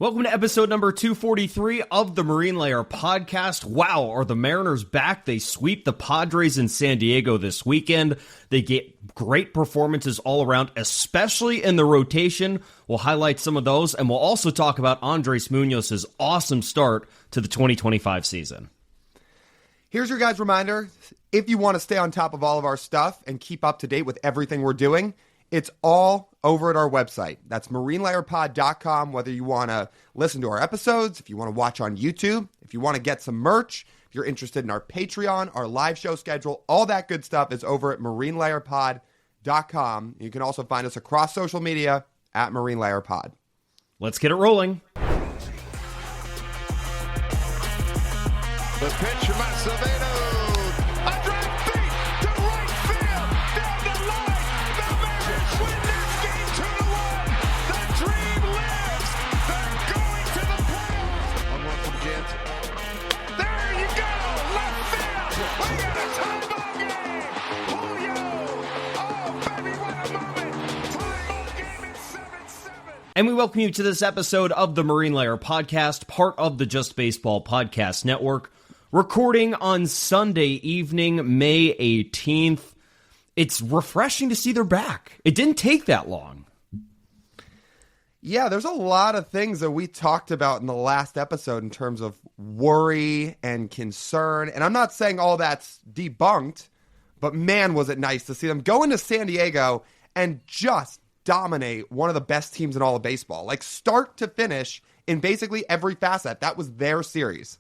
Welcome to episode number 243 of the Marine Layer podcast. Wow, are the Mariners back? They sweep the Padres in San Diego this weekend. They get great performances all around, especially in the rotation. We'll highlight some of those, and we'll also talk about Andres Munoz's awesome start to the 2025 season. Here's your guys' reminder. If you want to stay on top of all of our stuff and keep up to date with everything we're doing, it's all over at our website. That's marinelayerpod.com, whether you want to listen to our episodes, if you want to watch on YouTube, if you want to get some merch, if you're interested in our Patreon, our live show schedule, all that good stuff is over at marinelayerpod.com. You can also find us across social media at marinelayerpod. Let's get it rolling. The pitch from Acevedo. A drive deep to right field. Down the line. The Mariners win this game 2-1. The dream lives. They're going to the playoffs. 1-1 from Jansen. There you go. Left field. We got a tie ball game. Julio. Oh, baby, what a moment. Tie ball game at 7-7. And we welcome you to this episode of the Marine Layer podcast, part of the Just Baseball Podcast Network. Recording on Sunday evening, May 18th. It's refreshing to see they're back. It didn't take that long. Yeah, there's a lot of things that we talked about in the last episode in terms of worry and concern. And I'm not saying all that's debunked, but man, was it nice to see them go into San Diego and just dominate one of the best teams in all of baseball. Like start to finish in basically every facet. That was their series.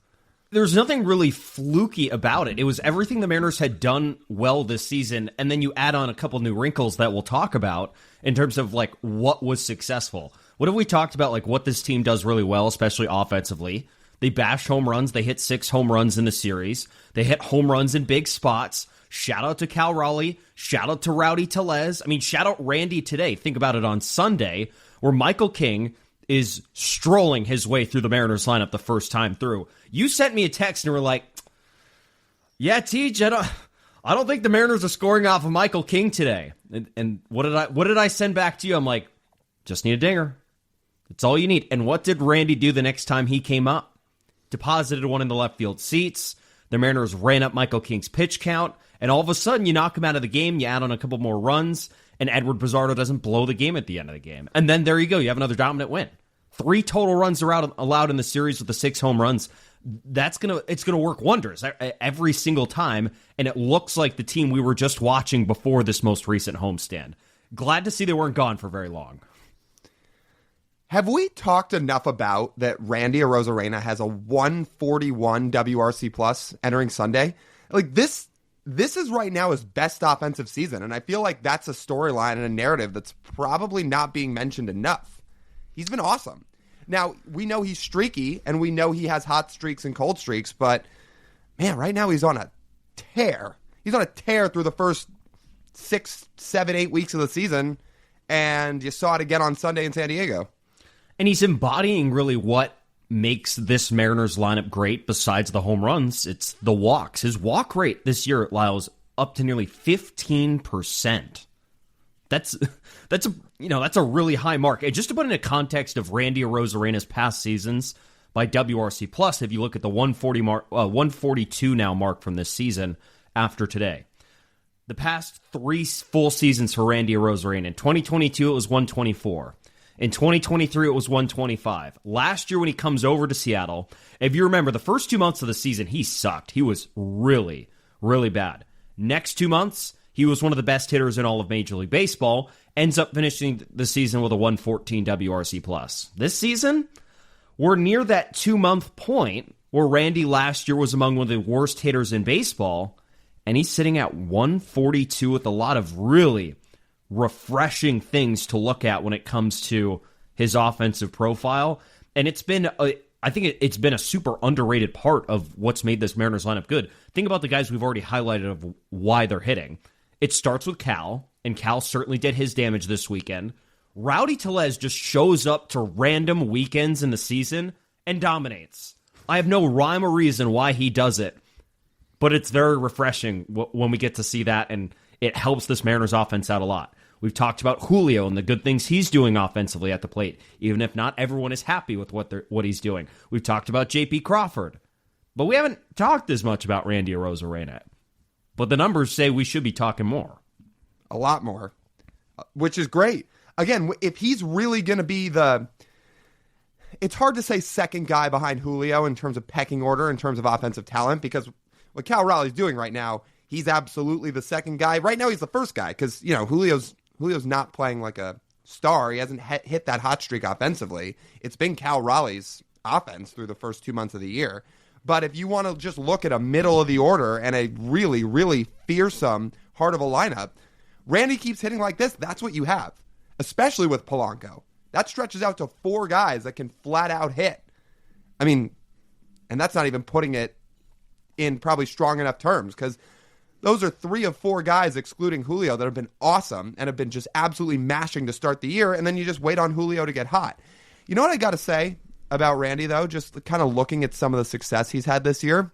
There's nothing really fluky about it. It was everything the Mariners had done well this season, and then you add on a couple new wrinkles that we'll talk about in terms of like what was successful. What have we talked about, like what this team does really well, especially offensively? They bash home runs. They hit 6 home runs in the series. They hit home runs in big spots. Shout out to Cal Raleigh. Shout out to Rowdy Tellez. I mean, shout out Randy today. Think about it on Sunday, where Michael King is strolling his way through the Mariners lineup the first time through. You sent me a text and were like, yeah, TJ, I don't think the Mariners are scoring off of Michael King today. And what did I send back to you? I'm like, just need a dinger. That's all you need. And what did Randy do the next time he came up? Deposited one in the left field seats. The Mariners ran up Michael King's pitch count. And all of a sudden, you knock him out of the game. You add on a couple more runs. And Edward Pizzardo doesn't blow the game at the end of the game. And then there you go. You have another dominant win. 3 total runs are allowed in the series with the 6 home runs. It's gonna work wonders every single time. And it looks like the team we were just watching before this most recent homestand. Glad to see they weren't gone for very long. Have we talked enough about that Randy Arozarena has a 141 WRC plus entering Sunday? Like this is right now his best offensive season, and I feel like that's a storyline and a narrative that's probably not being mentioned enough. He's been awesome. Now, we know he's streaky, and we know he has hot streaks and cold streaks, but, man, right now he's on a tear. He's on a tear through the first 6, 7, 8 weeks of the season, and you saw it again on Sunday in San Diego. And he's embodying really what makes this Mariners lineup great besides the home runs. It's the walks. His walk rate this year at Lyle is up to nearly 15%. That's a really high mark. And just to put it in a context of Randy Arozarena's past seasons by WRC plus, if you look at the 142 now mark from this season after today. The past 3 full seasons for Randy Arozarena. In 2022, it was 124. In 2023, it was 125. Last year when he comes over to Seattle, if you remember, the first 2 months of the season, he sucked. He was really, really bad. Next 2 months, he was one of the best hitters in all of Major League Baseball, ends up finishing the season with a 114 WRC+. This season, we're near that 2-month point where Randy last year was among one of the worst hitters in baseball, and he's sitting at 142 with a lot of really refreshing things to look at when it comes to his offensive profile. And it's been, I think it's been a super underrated part of what's made this Mariners lineup good. Think about the guys we've already highlighted of why they're hitting. It starts with Cal, and Cal certainly did his damage this weekend. Rowdy Tellez just shows up to random weekends in the season and dominates. I have no rhyme or reason why he does it, but it's very refreshing when we get to see that, and it helps this Mariners offense out a lot. We've talked about Julio and the good things he's doing offensively at the plate, even if not everyone is happy with what he's doing. We've talked about J.P. Crawford, but we haven't talked as much about Randy Arozarena. But the numbers say we should be talking more. A lot more, which is great. Again, if he's really going to be it's hard to say second guy behind Julio in terms of pecking order, in terms of offensive talent, because what Cal Raleigh's doing right now, he's absolutely the second guy. Right now, he's the first guy because, Julio's not playing like a star. He hasn't hit that hot streak offensively. It's been Cal Raleigh's offense through the first 2 months of the year. But if you want to just look at a middle of the order and a really, really fearsome heart of a lineup, Randy keeps hitting like this. That's what you have, especially with Polanco. That stretches out to 4 guys that can flat out hit. I mean, and that's not even putting it in probably strong enough terms, because those are 3 of 4 guys, excluding Julio, that have been awesome and have been just absolutely mashing to start the year, and then you just wait on Julio to get hot. You know what I got to say about Randy, though? Just kind of looking at some of the success he's had this year.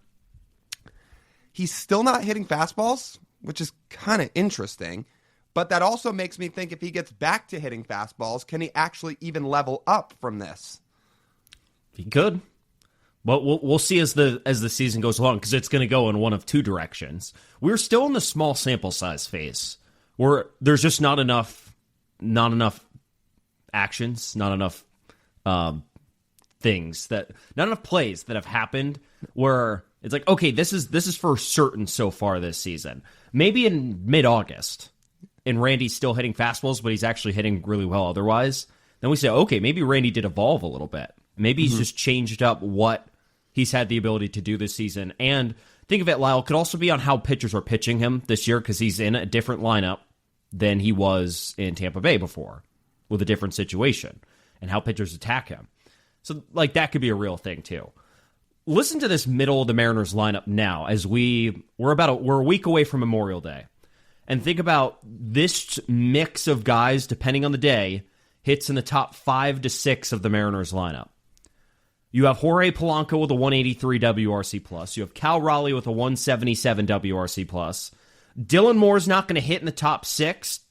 He's still not hitting fastballs, which is kind of interesting. But that also makes me think if he gets back to hitting fastballs, can he actually even level up from this? He could. But we'll see as the season goes along, because it's going to go in one of 2 directions. We're still in the small sample size phase where there's just not enough actions, not enough things, not enough plays that have happened where it's like, okay, this is for certain so far this season. Maybe in mid-August, and Randy's still hitting fastballs, but he's actually hitting really well otherwise, then we say, okay, maybe Randy did evolve a little bit. Maybe he's just changed up what he's had the ability to do this season. And think of it, Lyle, could also be on how pitchers are pitching him this year, because he's in a different lineup than he was in Tampa Bay before, with a different situation, and how pitchers attack him. So, that could be a real thing, too. Listen to this middle of the Mariners lineup now, as we're a week away from Memorial Day. And think about this mix of guys, depending on the day, hits in the top 5 to 6 of the Mariners lineup. You have Jorge Polanco with a 183 WRC+. You have Cal Raleigh with a 177 WRC+. Dylan Moore's not going to hit in the top 6,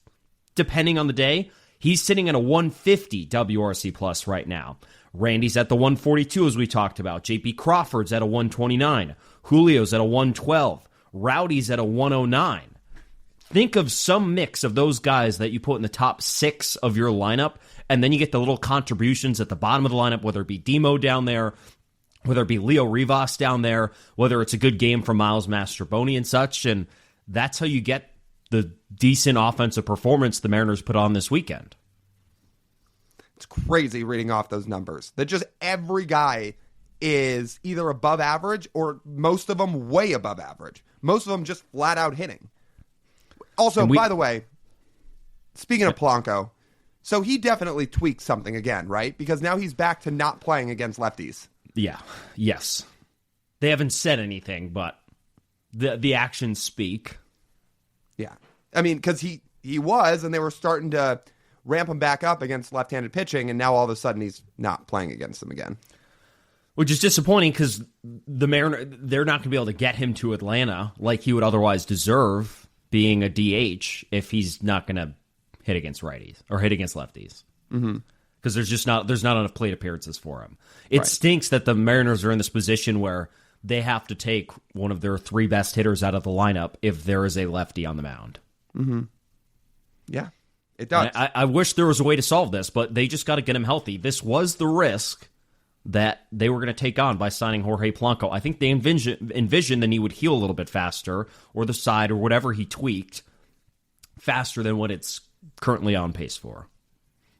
depending on the day. He's sitting at a 150 WRC+ right now. Randy's at the 142, as we talked about. J.P. Crawford's at a 129. Julio's at a 112. Rowdy's at a 109. Think of some mix of those guys that you put in the top 6 of your lineup, and then you get the little contributions at the bottom of the lineup, whether it be Demo down there, whether it be Leo Rivas down there, whether it's a good game from Miles Mastrobuoni and such, and that's how you get the decent offensive performance the Mariners put on this weekend. It's crazy reading off those numbers. That just every guy is either above average or most of them way above average. Most of them just flat out hitting. Also, by the way, speaking of Polanco, so he definitely tweaked something again, right? Because now he's back to not playing against lefties. Yeah. Yes. They haven't said anything, but the actions speak. Yeah. I mean, because he was, and they were starting to ramp him back up against left-handed pitching, and now all of a sudden he's not playing against them again. Which is disappointing, because they're not going to be able to get him to Atlanta like he would otherwise deserve, being a DH, if he's not going to hit against righties or hit against lefties. Because there's not enough plate appearances for him. It stinks that the Mariners are in this position where they have to take one of their 3 best hitters out of the lineup if there is a lefty on the mound. Yeah, it does. I wish there was a way to solve this, but they just got to get him healthy. This was the risk that they were going to take on by signing Jorge Polanco. I think they envisioned that he would heal a little bit faster, or the side, or whatever he tweaked, faster than what it's currently on pace for.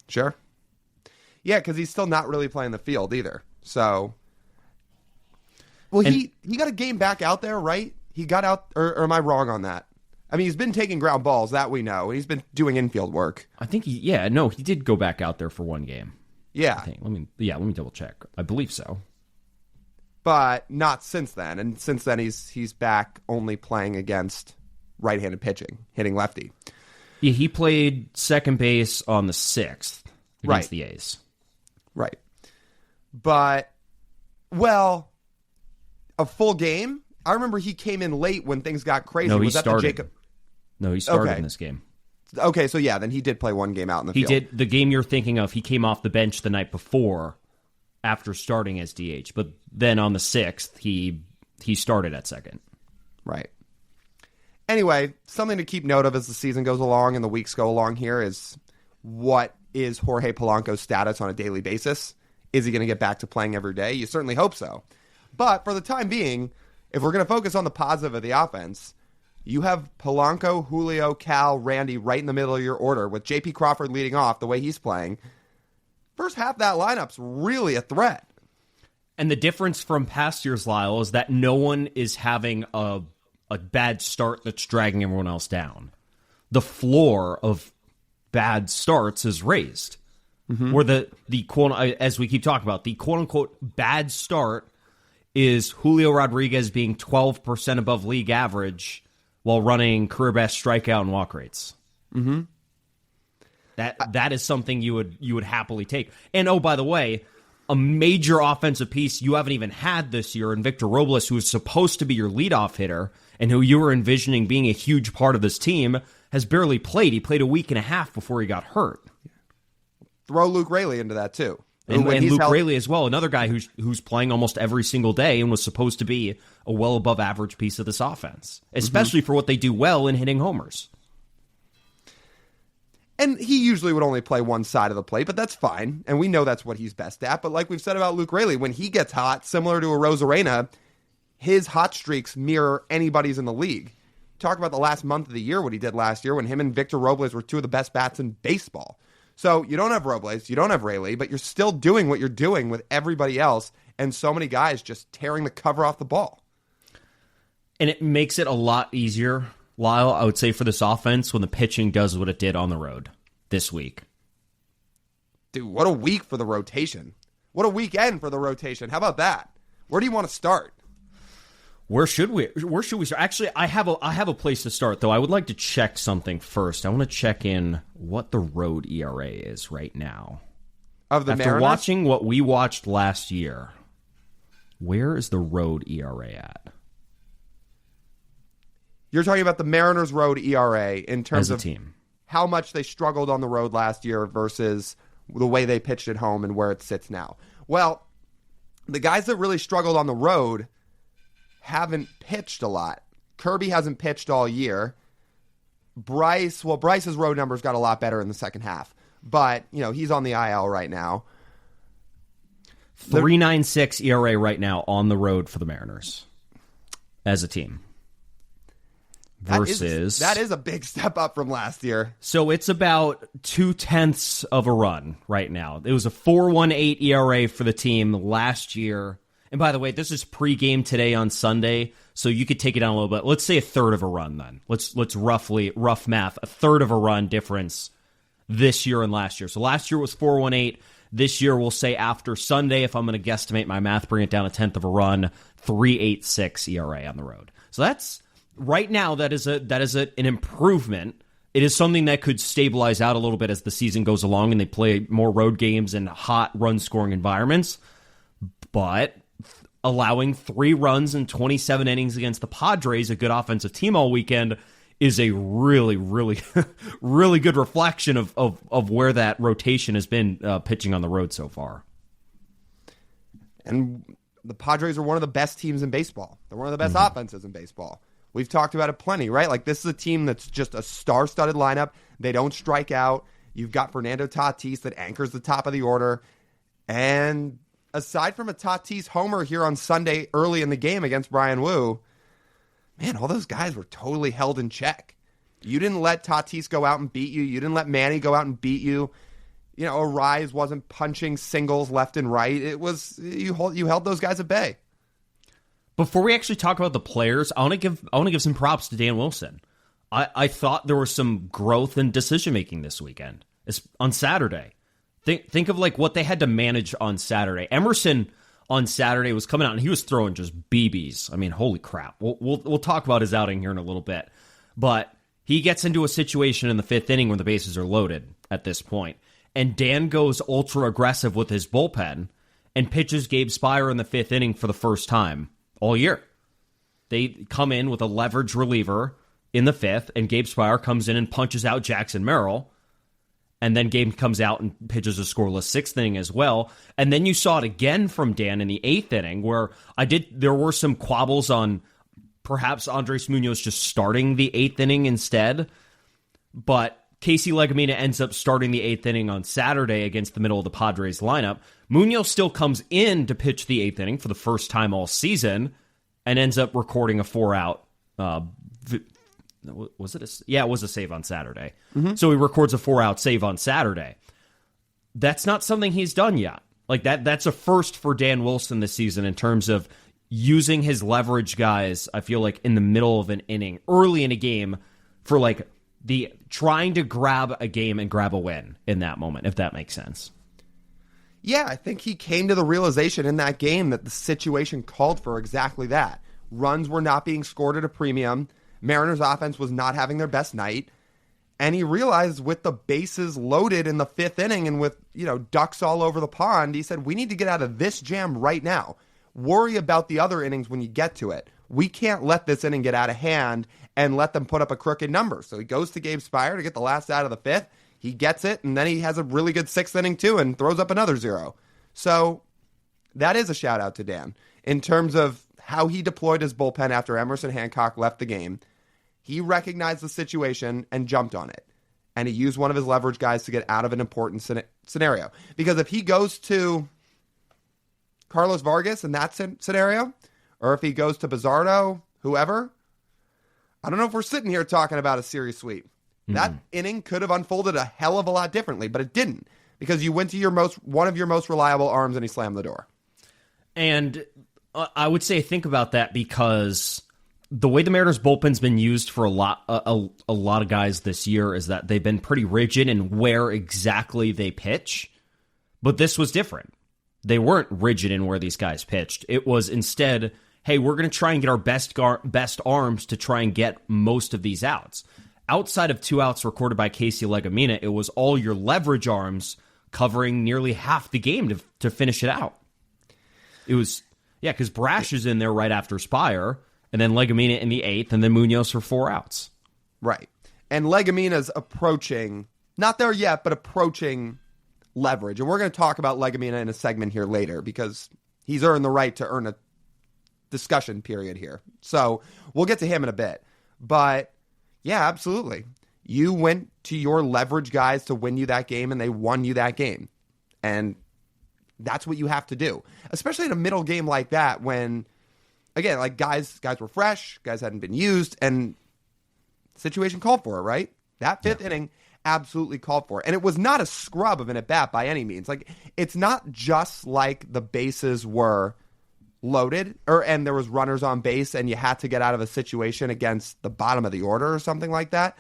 Sure. Yeah, because he's still not really playing the field either. So, he got a game back out there, right? He got out, or am I wrong on that? I mean, he's been taking ground balls, that we know. He's been doing infield work. I think he did go back out there for one game. Yeah. I think. Let me double check. I believe so. But not since then. And since then, he's back only playing against right-handed pitching, hitting lefty. Yeah, he played second base on the 6th against the A's. Right. But, a full game? I remember he came in late when things got crazy. No, he was started. Jacob? No, he started in this game. Okay, so yeah, then he did play one game out in the field. He did. The game you're thinking of, he came off the bench the night before after starting as DH. But then on the 6th, he started at second. Right. Anyway, something to keep note of as the season goes along and the weeks go along here is what is Jorge Polanco's status on a daily basis? Is he going to get back to playing every day? You certainly hope so. But for the time being, if we're going to focus on the positive of the offense, you have Polanco, Julio, Cal, Randy right in the middle of your order with J.P. Crawford leading off the way he's playing. First half, that lineup's really a threat. And the difference from past years, Lyle, is that no one is having a bad start that's dragging everyone else down. The floor of bad starts is raised. Mm-hmm. Where the quote, as we keep talking about, the quote-unquote bad start is Julio Rodriguez being 12% above league average while running career best strikeout and walk rates. Mm-hmm. That is something you would happily take. And oh, by the way, a major offensive piece you haven't even had this year in Victor Robles, who is supposed to be your leadoff hitter and who you were envisioning being a huge part of this team, has barely played. He played a week and a half before he got hurt. Throw Luke Raley into that too. And Luke Raley as well, another guy who's playing almost every single day and was supposed to be a well above average piece of this offense, especially for what they do well in hitting homers. And he usually would only play one side of the plate, but that's fine. And we know that's what he's best at. But like we've said about Luke Raley, when he gets hot, similar to a Rosarena, his hot streaks mirror anybody's in the league. Talk about the last month of the year, what he did last year when him and Victor Robles were two of the best bats in baseball. So you don't have Robles, you don't have Raley, but you're still doing what you're doing with everybody else, and so many guys just tearing the cover off the ball. And it makes it a lot easier, Lyle, I would say, for this offense when the pitching does what it did on the road this week. Dude, what a week for the rotation. What a weekend for the rotation. How about that? Where do you want to start? Where should we start? Actually, I have a place to start, though. I would like to check something first. I want to check in what the road ERA is right now. Of the After Mariners? watching what we watched last year, where is the road ERA at? You're talking about the Mariners road ERA in terms of team, how much they struggled on the road last year versus the way they pitched at home and where it sits now. Well, the guys that really struggled on the road haven't pitched a lot. Kirby hasn't pitched all year. Bryce's road numbers got a lot better in the second half, but he's on the IL right now. 3.96 ERA right now on the road for the Mariners as a team. Versus that is a big step up from last year. So it's about 0.2 of a run right now. It was a 4.18 ERA for the team last year. And by the way, this is pregame today on Sunday, so you could take it down a little bit. Let's say a third of a run then. Let's rough math, a third of a run difference this year and last year. So last year was 4.18. This year, we'll say after Sunday, if I'm going to guesstimate my math, bring it down a tenth of a run, 3.86 ERA on the road. So that's right now. That is an improvement. It is something that could stabilize out a little bit as the season goes along and they play more road games in hot run-scoring environments. But allowing 3 runs in 27 innings against the Padres, a good offensive team all weekend, is a really, really, really good reflection of where that rotation has been pitching on the road so far. And the Padres are one of the best teams in baseball. They're one of the best offenses in baseball. We've talked about it plenty, right? Like, this is a team that's just a star-studded lineup. They don't strike out. You've got Fernando Tatis that anchors the top of the order. And aside from a Tatis homer here on Sunday early in the game against Bryan Woo, man, all those guys were totally held in check. You didn't let Tatis go out and beat you. You didn't let Manny go out and beat you. Arise wasn't punching singles left and right. It was you held those guys at bay. Before we actually talk about the players, I want to give some props to Dan Wilson. I thought there was some growth in decision making this weekend. On Saturday. Think of like what they had to manage on Saturday. Emerson on Saturday was coming out and he was throwing just BBs. I mean, holy crap. We'll talk about his outing here in a little bit. But he gets into a situation in the 5th inning where the bases are loaded at this point. And Dan goes ultra aggressive with his bullpen and pitches Gabe Spire in the 5th inning for the first time all year. They come in with a leverage reliever in the 5th, and Gabe Spire comes in and punches out Jackson Merrill. And then Gabe comes out and pitches a scoreless 6th inning as well. And then you saw it again from Dan in the 8th inning, where there were some quabbles on perhaps Andres Munoz just starting the 8th inning instead. But Casey Legumina ends up starting the 8th inning on Saturday against the middle of the Padres lineup. Munoz still comes in to pitch the 8th inning for the first time all season and ends up recording a 4-out. Was it it was a save on Saturday. Mm-hmm. So he records a 4-out save on Saturday. That's not something he's done yet. Like that's a first for Dan Wilson this season in terms of using his leverage guys, I feel like, in the middle of an inning, early in a game, for like the trying to grab a game and grab a win in that moment, if that makes sense. Yeah, I think he came to the realization in that game that the situation called for exactly that. Runs were not being scored at a premium. Mariners offense was not having their best night. And he realized with the bases loaded in the 5th inning and with, ducks all over the pond, he said, we need to get out of this jam right now. Worry about the other innings when you get to it. We can't let this inning get out of hand and let them put up a crooked number. So he goes to Gabe Spire to get the last out of the 5th. He gets it, and then he has a really good 6th inning too and throws up another 0. So that is a shout out to Dan in terms of how he deployed his bullpen after Emerson Hancock left the game. He recognized the situation and jumped on it. And he used one of his leverage guys to get out of an important scenario. Because if he goes to Carlos Vargas in that scenario, or if he goes to Bizarro, whoever, I don't know if we're sitting here talking about a series sweep. Mm-hmm. That inning could have unfolded a hell of a lot differently, but it didn't. Because you went to one of your most reliable arms and he slammed the door. And I would say think about that because the way the Mariners bullpen's been used for a lot of guys this year is that they've been pretty rigid in where exactly they pitch. But this was different. They weren't rigid in where these guys pitched. It was instead, hey, we're going to try and get our best arms to try and get most of these outs. Outside of 2 outs recorded by Casey Legumina, it was all your leverage arms covering nearly half the game to finish it out. It was, because Brash is in there right after Spire, and then Legumina in the 8th, and then Munoz for 4 outs. Right. And Legumina's approaching, not there yet, but approaching leverage. And we're going to talk about Legumina in a segment here later because he's earned the right to earn a discussion period here. So we'll get to him in a bit. But yeah, absolutely. You went to your leverage guys to win you that game, and they won you that game. And that's what you have to do, especially in a middle game like that when, again, like guys were fresh, guys hadn't been used, and the situation called for it, right? That 5th inning absolutely called for it. And it was not a scrub of an at-bat by any means. Like, it's not just like the bases were loaded and there was runners on base and you had to get out of a situation against the bottom of the order or something like that.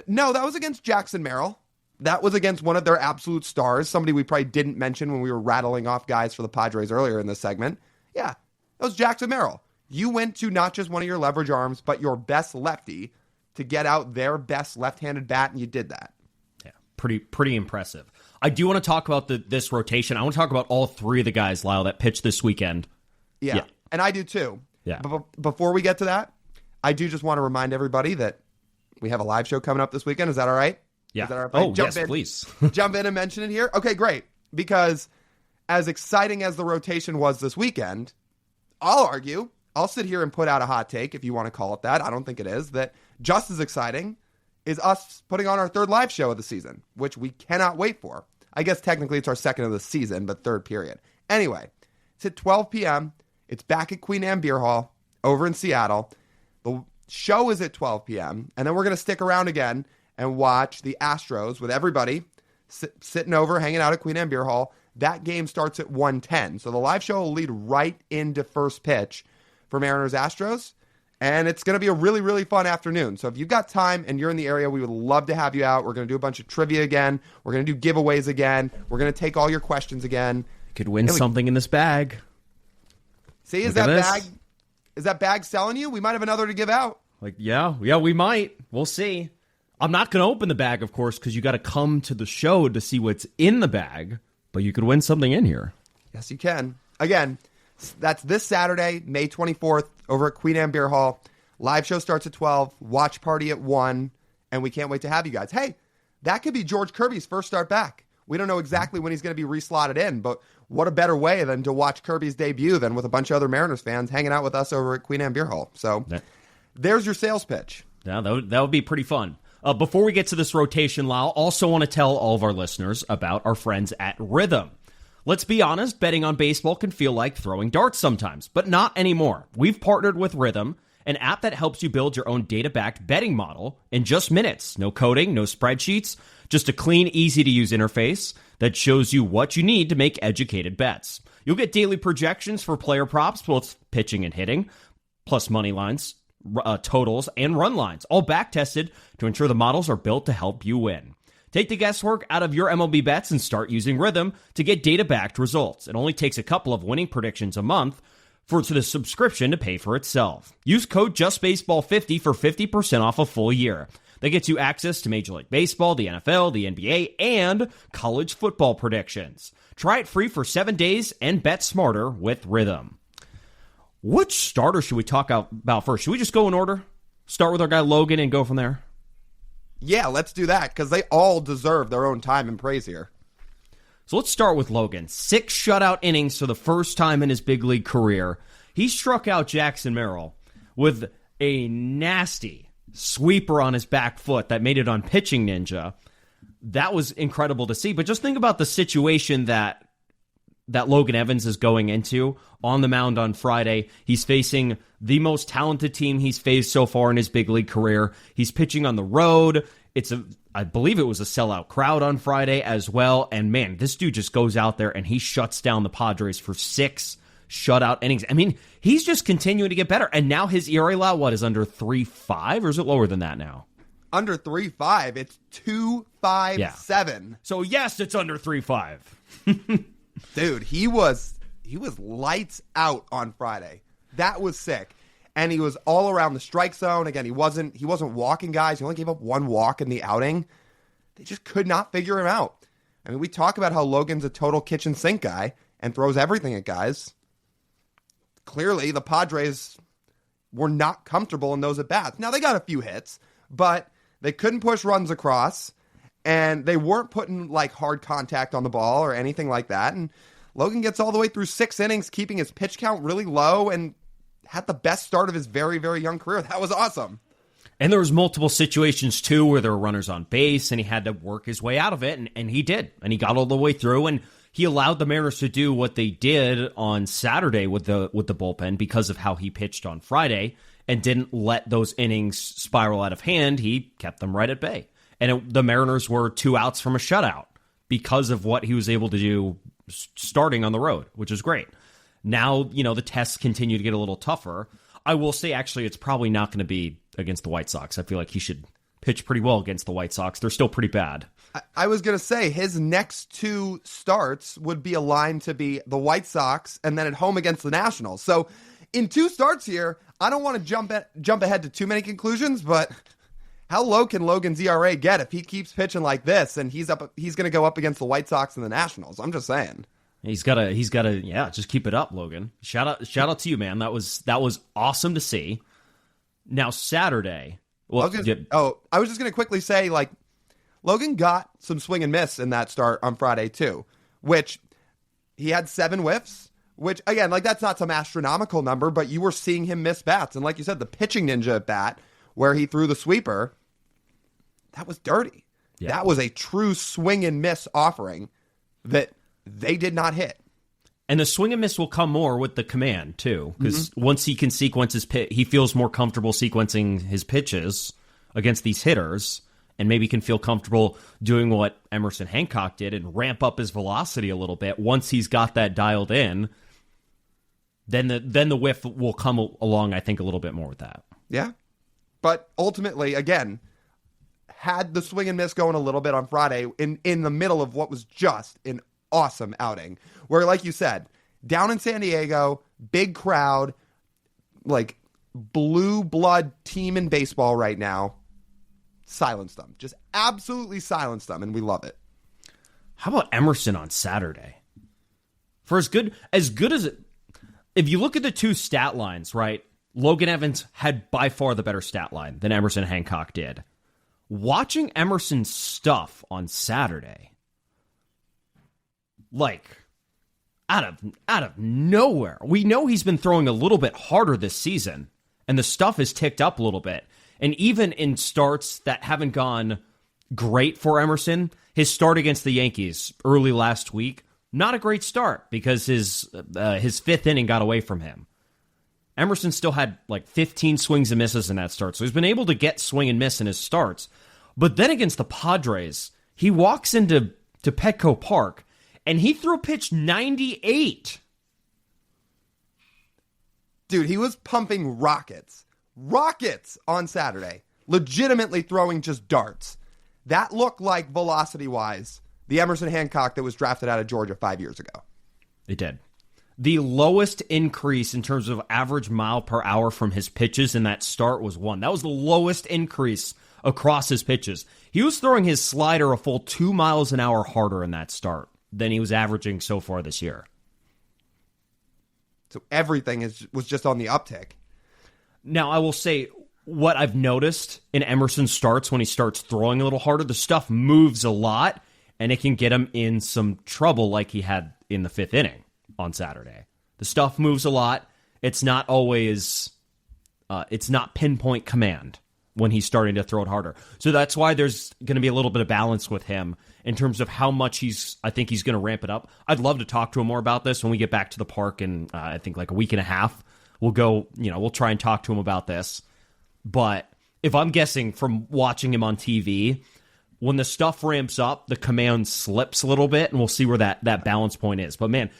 No, that was against Jackson Merrill. That was against one of their absolute stars, somebody we probably didn't mention when we were rattling off guys for the Padres earlier in this segment. Yeah, that was Jackson Merrill. You went to not just one of your leverage arms, but your best lefty to get out their best left-handed bat, and you did that. Yeah, pretty impressive. I do want to talk about this rotation. I want to talk about all 3 of the guys, Lyle, that pitched this weekend. Yeah. And I do too. Yeah. But before we get to that, I do just want to remind everybody that we have a live show coming up this weekend. Is that all right? Yeah. Is that all right? Oh, yes, please. Jump in and mention it here. Okay, great. Because as exciting as the rotation was this weekend, I'll sit here and put out a hot take, if you want to call it that. I don't think it is. That just as exciting is us putting on our 3rd live show of the season, which we cannot wait for. I guess technically it's our 2nd of the season, but 3rd period. Anyway, it's at 12 p.m. It's back at Queen Anne Beer Hall over in Seattle. The show is at 12 p.m. And then we're going to stick around again and watch the Astros with everybody sitting over, hanging out at Queen Anne Beer Hall. That game starts at 1:10. So the live show will lead right into first pitch for Mariners Astros. And it's going to be a really, really fun afternoon. So if you've got time and you're in the area, we would love to have you out. We're going to do a bunch of trivia again. We're going to do giveaways again. We're going to take all your questions again. You could win something in this bag. See, is that bag selling you? We might have another to give out. Like, yeah, we might. We'll see. I'm not going to open the bag, of course, because you got to come to the show to see what's in the bag. But you could win something in here. Yes, you can. Again, that's this Saturday, May 24th, over at Queen Anne Beer Hall. Live show starts at 12, watch party at 1, and we can't wait to have you guys. Hey, that could be George Kirby's first start back. We don't know exactly when he's going to be reslotted in, but what a better way than to watch Kirby's debut than with a bunch of other Mariners fans hanging out with us over at Queen Anne Beer Hall. So there's your sales pitch. Yeah, that would be pretty fun. Before we get to this rotation, Lyle, also want to tell all of our listeners about our friends at Rhythm. Let's be honest, betting on baseball can feel like throwing darts sometimes, but not anymore. We've partnered with Rhythm, an app that helps you build your own data-backed betting model in just minutes. No coding, no spreadsheets, just a clean, easy-to-use interface that shows you what you need to make educated bets. You'll get daily projections for player props, both pitching and hitting, plus money lines, totals, and run lines, all back-tested to ensure the models are built to help you win. Take the guesswork out of your MLB bets and start using Rhythm to get data-backed results. It only takes a couple of winning predictions a month for the subscription to pay for itself. Use code JustBaseball50 for 50% off a full year. That gets you access to Major League Baseball, the NFL, the NBA, and college football predictions. Try it free for 7 days and bet smarter with Rhythm. Which starter should we talk about first? Should we just go in order? Start with our guy Logan and go from there? Yeah, let's do that, because they all deserve their own time and praise here. So let's start with Logan. 6 shutout innings for the first time in his big league career. He struck out Jackson Merrill with a nasty sweeper on his back foot that made it on Pitching Ninja. That was incredible to see. But just think about the situation that Logan Evans is going into on the mound on Friday. He's facing the most talented team he's faced so far in his big league career. He's pitching on the road. I believe it was a sellout crowd on Friday as well. And man, this dude just goes out there and he shuts down the Padres for 6 shutout innings. I mean, he's just continuing to get better. And now his ERA, is under 3.5, or is it lower than that now? Under 3.5. It's 2.57. Yeah. So yes, it's under 3.5. Dude, he was lights out on Friday. That was sick. And he was all around the strike zone. Again, he wasn't walking guys. He only gave up 1 walk in the outing. They just could not figure him out. I mean, we talk about how Logan's a total kitchen sink guy and throws everything at guys. Clearly, the Padres were not comfortable in those at-bats. Now, they got a few hits, but they couldn't push runs across, and they weren't putting like hard contact on the ball or anything like that. And Logan gets all the way through 6 innings, keeping his pitch count really low, and had the best start of his very, very young career. That was awesome. And there was multiple situations, too, where there were runners on base, and he had to work his way out of it, and he did. And he got all the way through, and he allowed the Mariners to do what they did on Saturday with the bullpen because of how he pitched on Friday and didn't let those innings spiral out of hand. He kept them right at bay. And the Mariners were 2 outs from a shutout because of what he was able to do starting on the road, which is great. Now, the tests continue to get a little tougher. I will say, actually, it's probably not going to be against the White Sox. I feel like he should pitch pretty well against the White Sox. They're still pretty bad. I was going to say his next 2 starts would be aligned to be the White Sox and then at home against the Nationals. So in 2 starts here, I don't want to jump ahead to too many conclusions, but how low can Logan's ERA get if he keeps pitching like this and he's going to go up against the White Sox and the Nationals? I'm just saying. He's got to, just keep it up, Logan. Shout out to you, man. That was awesome to see. Now Saturday. Well, I was just going to quickly say, Logan got some swing and miss in that start on Friday too, which he had 7 whiffs, which again, that's not some astronomical number, but you were seeing him miss bats. And like you said, the Pitching Ninja bat where he threw the sweeper, that was dirty. Yeah. That was a true swing and miss offering that they did not hit. And the swing and miss will come more with the command, too, because once he can sequence his pitch, he feels more comfortable sequencing his pitches against these hitters, and maybe can feel comfortable doing what Emerson Hancock did and ramp up his velocity a little bit. Once he's got that dialed in, then the whiff will come along, I think, a little bit more with that. Yeah. But ultimately, again, had the swing and miss going a little bit on Friday in the middle of what was just an awesome outing where, like you said, down in San Diego, big crowd, blue blood team in baseball right now, silenced them. Just absolutely silenced them, and we love it. How about Emerson on Saturday? For as good as it, if you look at the 2 stat lines, right? Logan Evans had by far the better stat line than Emerson Hancock did. Watching Emerson's stuff on Saturday, like, out of nowhere. We know he's been throwing a little bit harder this season, and the stuff has ticked up a little bit. And even in starts that haven't gone great for Emerson, his start against the Yankees early last week, not a great start because his fifth inning got away from him. Emerson still had like 15 swings and misses in that start, so he's been able to get swing and miss in his starts. But then against the Padres, he walks into Petco Park, and he threw pitch 98. Dude, he was pumping rockets on Saturday, legitimately throwing just darts. That looked like, velocity-wise, the Emerson Hancock that was drafted out of Georgia 5 years ago. It did. The lowest increase in terms of average mile per hour from his pitches in that start was 1. That was the lowest increase across his pitches. He was throwing his slider a full 2 miles an hour harder in that start than he was averaging so far this year. So everything was just on the uptick. Now, I will say, what I've noticed in Emerson's starts when he starts throwing a little harder, the stuff moves a lot, and it can get him in some trouble like he had in the fifth inning on Saturday. The stuff moves a lot. It's not always, it's not pinpoint command when he's starting to throw it harder. So that's why there's going to be a little bit of balance with him in terms of how much I think he's going to ramp it up. I'd love to talk to him more about this when we get back to the park in, I think, like a week and a half. We'll try and talk to him about this. But if I'm guessing from watching him on TV, when the stuff ramps up, the command slips a little bit, and we'll see where that balance point is. But man,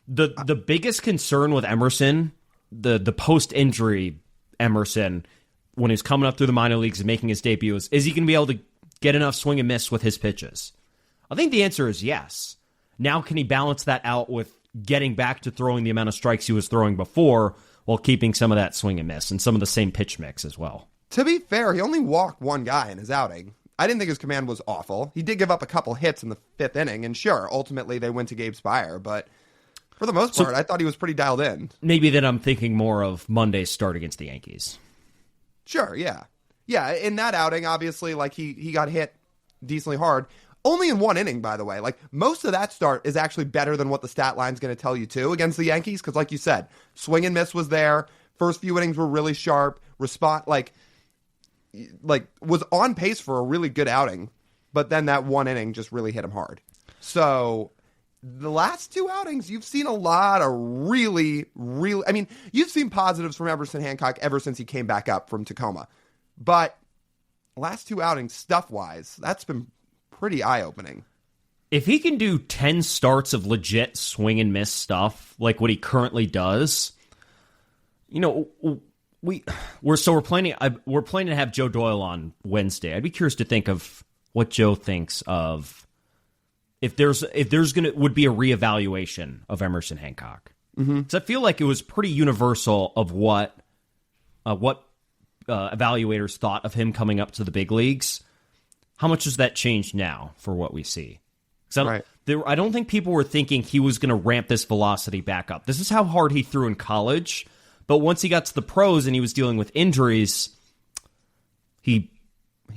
the biggest concern with Emerson, the post-injury Emerson, when he's coming up through the minor leagues and making his debut, is he going to be able to get enough swing and miss with his pitches? I think the answer is yes. Now, can he balance that out with getting back to throwing the amount of strikes he was throwing before while keeping some of that swing and miss and some of the same pitch mix as well? To be fair, he only walked one guy in his outing. I didn't think his command was awful. He did give up a couple hits in the fifth inning, and sure, ultimately they went to Gabe Spire, but for the most part, I thought he was pretty dialed in. Maybe then I'm thinking more of Monday's start against the Yankees. Sure, yeah. Yeah, in that outing, obviously, like he got hit decently hard. Only in one inning, by the way. Like, most of that start is actually better than what the stat line's going to tell you, too, against the Yankees, because like you said, swing and miss was there. First few innings were really sharp. Was on pace for a really good outing, but then that one inning just really hit him hard. So the last two outings, you've seen a lot of really, I mean, you've seen positives from Emerson Hancock ever since he came back up from Tacoma. But last two outings, stuff-wise, that's been pretty eye-opening. If he can do 10 starts of legit swing and miss stuff, like what he currently does, we're planning to have Joe Doyle on Wednesday. I'd be curious to think of what Joe thinks of if there's would be a reevaluation of Emerson Hancock. Because I feel like it was pretty universal of what evaluators thought of him coming up to the big leagues. How much has that changed now for what we see? I don't think people were thinking he was going to ramp this velocity back up. This is how hard he threw in college. But once he got to the pros and he was dealing with injuries, he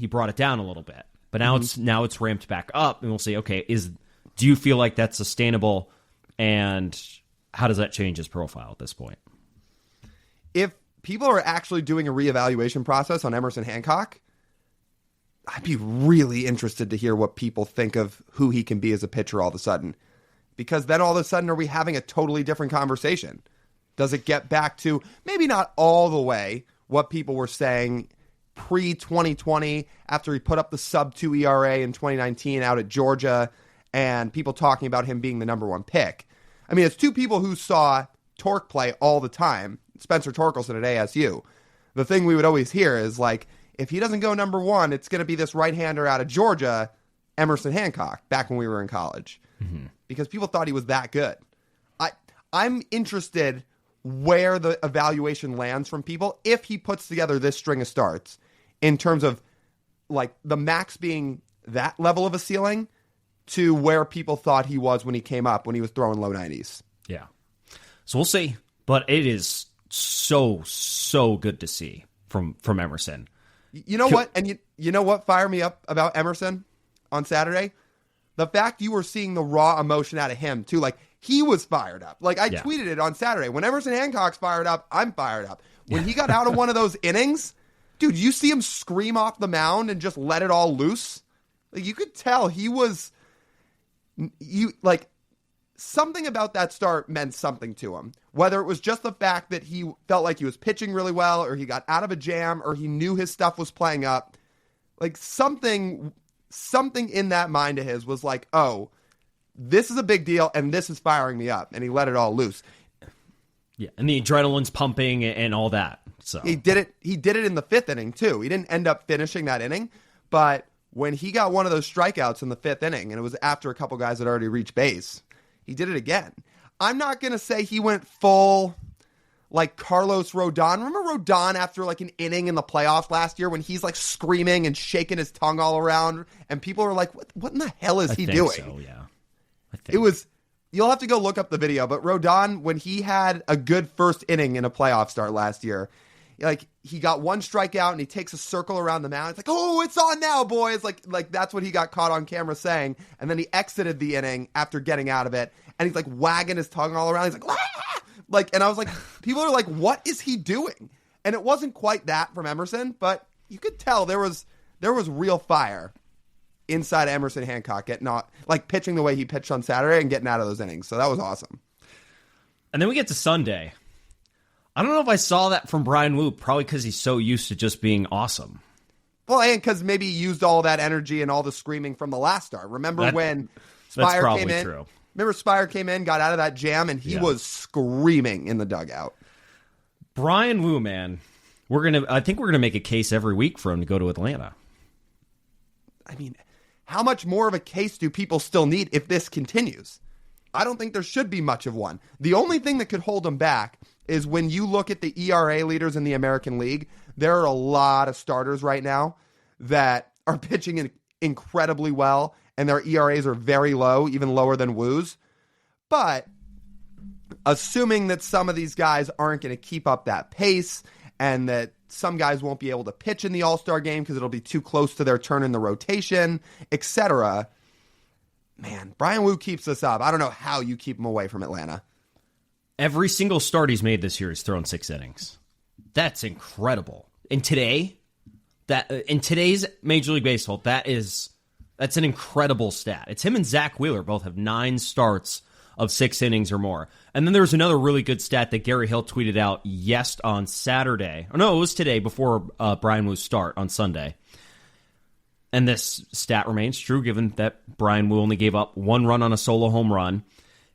brought it down a little bit. But now it's ramped back up, and we'll see. Okay, do you feel like that's sustainable, and how does that change his profile at this point? If people are actually doing a reevaluation process on Emerson Hancock, I'd be really interested to hear what people think of who he can be as a pitcher all of a sudden, because then all of a sudden are we having a totally different conversation? Does it get back to maybe not all the way what people were saying pre-2020 after he put up the sub-2 ERA in 2019 out at Georgia and people talking about him being the number one pick? I mean, it's two people who saw Torque play all the time, Spencer Torkelson at ASU. The thing we would always hear is, like, if he doesn't go number one, it's going to be this right-hander out of Georgia, Emerson Hancock, back when we were in college. Because people thought he was that good. I'm interested where the evaluation lands from people if he puts together this string of starts in terms of, like, the max being that level of a ceiling to where people thought he was when he came up, when he was throwing low 90s. Yeah. So we'll see. But it is so good to see from Emerson. You know what? And you know what fired me up about Emerson on Saturday? The fact you were seeing the raw emotion out of him, too. Like, he was fired up. Like, I tweeted it on Saturday. When Emerson Hancock's fired up, I'm fired up. When he got out of one of those innings, dude, you see him scream off the mound and just let it all loose. Like, you could tell he was... something about that start meant something to him. Whether it was just the fact that he felt like he was pitching really well, or he got out of a jam, or he knew his stuff was playing up. Like, something in that mind of his was like, oh, this is a big deal, and this is firing me up. And he let it all loose. Yeah, and the adrenaline's pumping and all that. So he did it in the fifth inning, too. He didn't end up finishing that inning, but when he got one of those strikeouts in the fifth inning, and it was after a couple guys had already reached base, he did it again. I'm not going to say he went full like Carlos Rodon. Remember Rodon after like an inning in the playoffs last year when he's like screaming and shaking his tongue all around and people are like, what in the hell is he doing? So, yeah. It was, you'll have to go look up the video, but Rodon, when he had a good first inning in a playoff start last year, like he got one strikeout and he takes a circle around the mound. It's like, oh, it's on now, boys. Like that's what he got caught on camera saying. And then he exited the inning after getting out of it. And he's like wagging his tongue all around. He's like, ah! And I was like, people are like, what is he doing? And it wasn't quite that from Emerson, but you could tell there was real fire inside of Emerson Hancock, pitching the way he pitched on Saturday and getting out of those innings. So that was awesome. And then we get to Sunday. I don't know if I saw that from Bryan Woo, probably because he's so used to just being awesome. Well, and because maybe he used all that energy and all the screaming from the last start. Remember when Spire came in? True. Remember Spire came in, got out of that jam, and he was screaming in the dugout. Bryan Woo, man, I think we're gonna make a case every week for him to go to Atlanta. I mean, how much more of a case do people still need if this continues? I don't think there should be much of one. The only thing that could hold him back is when you look at the ERA leaders in the American League, there are a lot of starters right now that are pitching incredibly well, and their ERAs are very low, even lower than Woo's. But assuming that some of these guys aren't going to keep up that pace and that some guys won't be able to pitch in the All-Star game because it'll be too close to their turn in the rotation, etc., man, Bryan Woo keeps us up. I don't know how you keep him away from Atlanta. Every single start he's made this year, he's thrown 6 innings. That's incredible. And today, in today's Major League Baseball, that's an incredible stat. It's him and Zach Wheeler both have 9 starts of 6 innings or more. And then there's another really good stat that Gary Hill tweeted out on Saturday. Oh, no, it was today before Bryan Woo's start on Sunday. And this stat remains true given that Bryan Woo only gave up 1 run on a solo home run,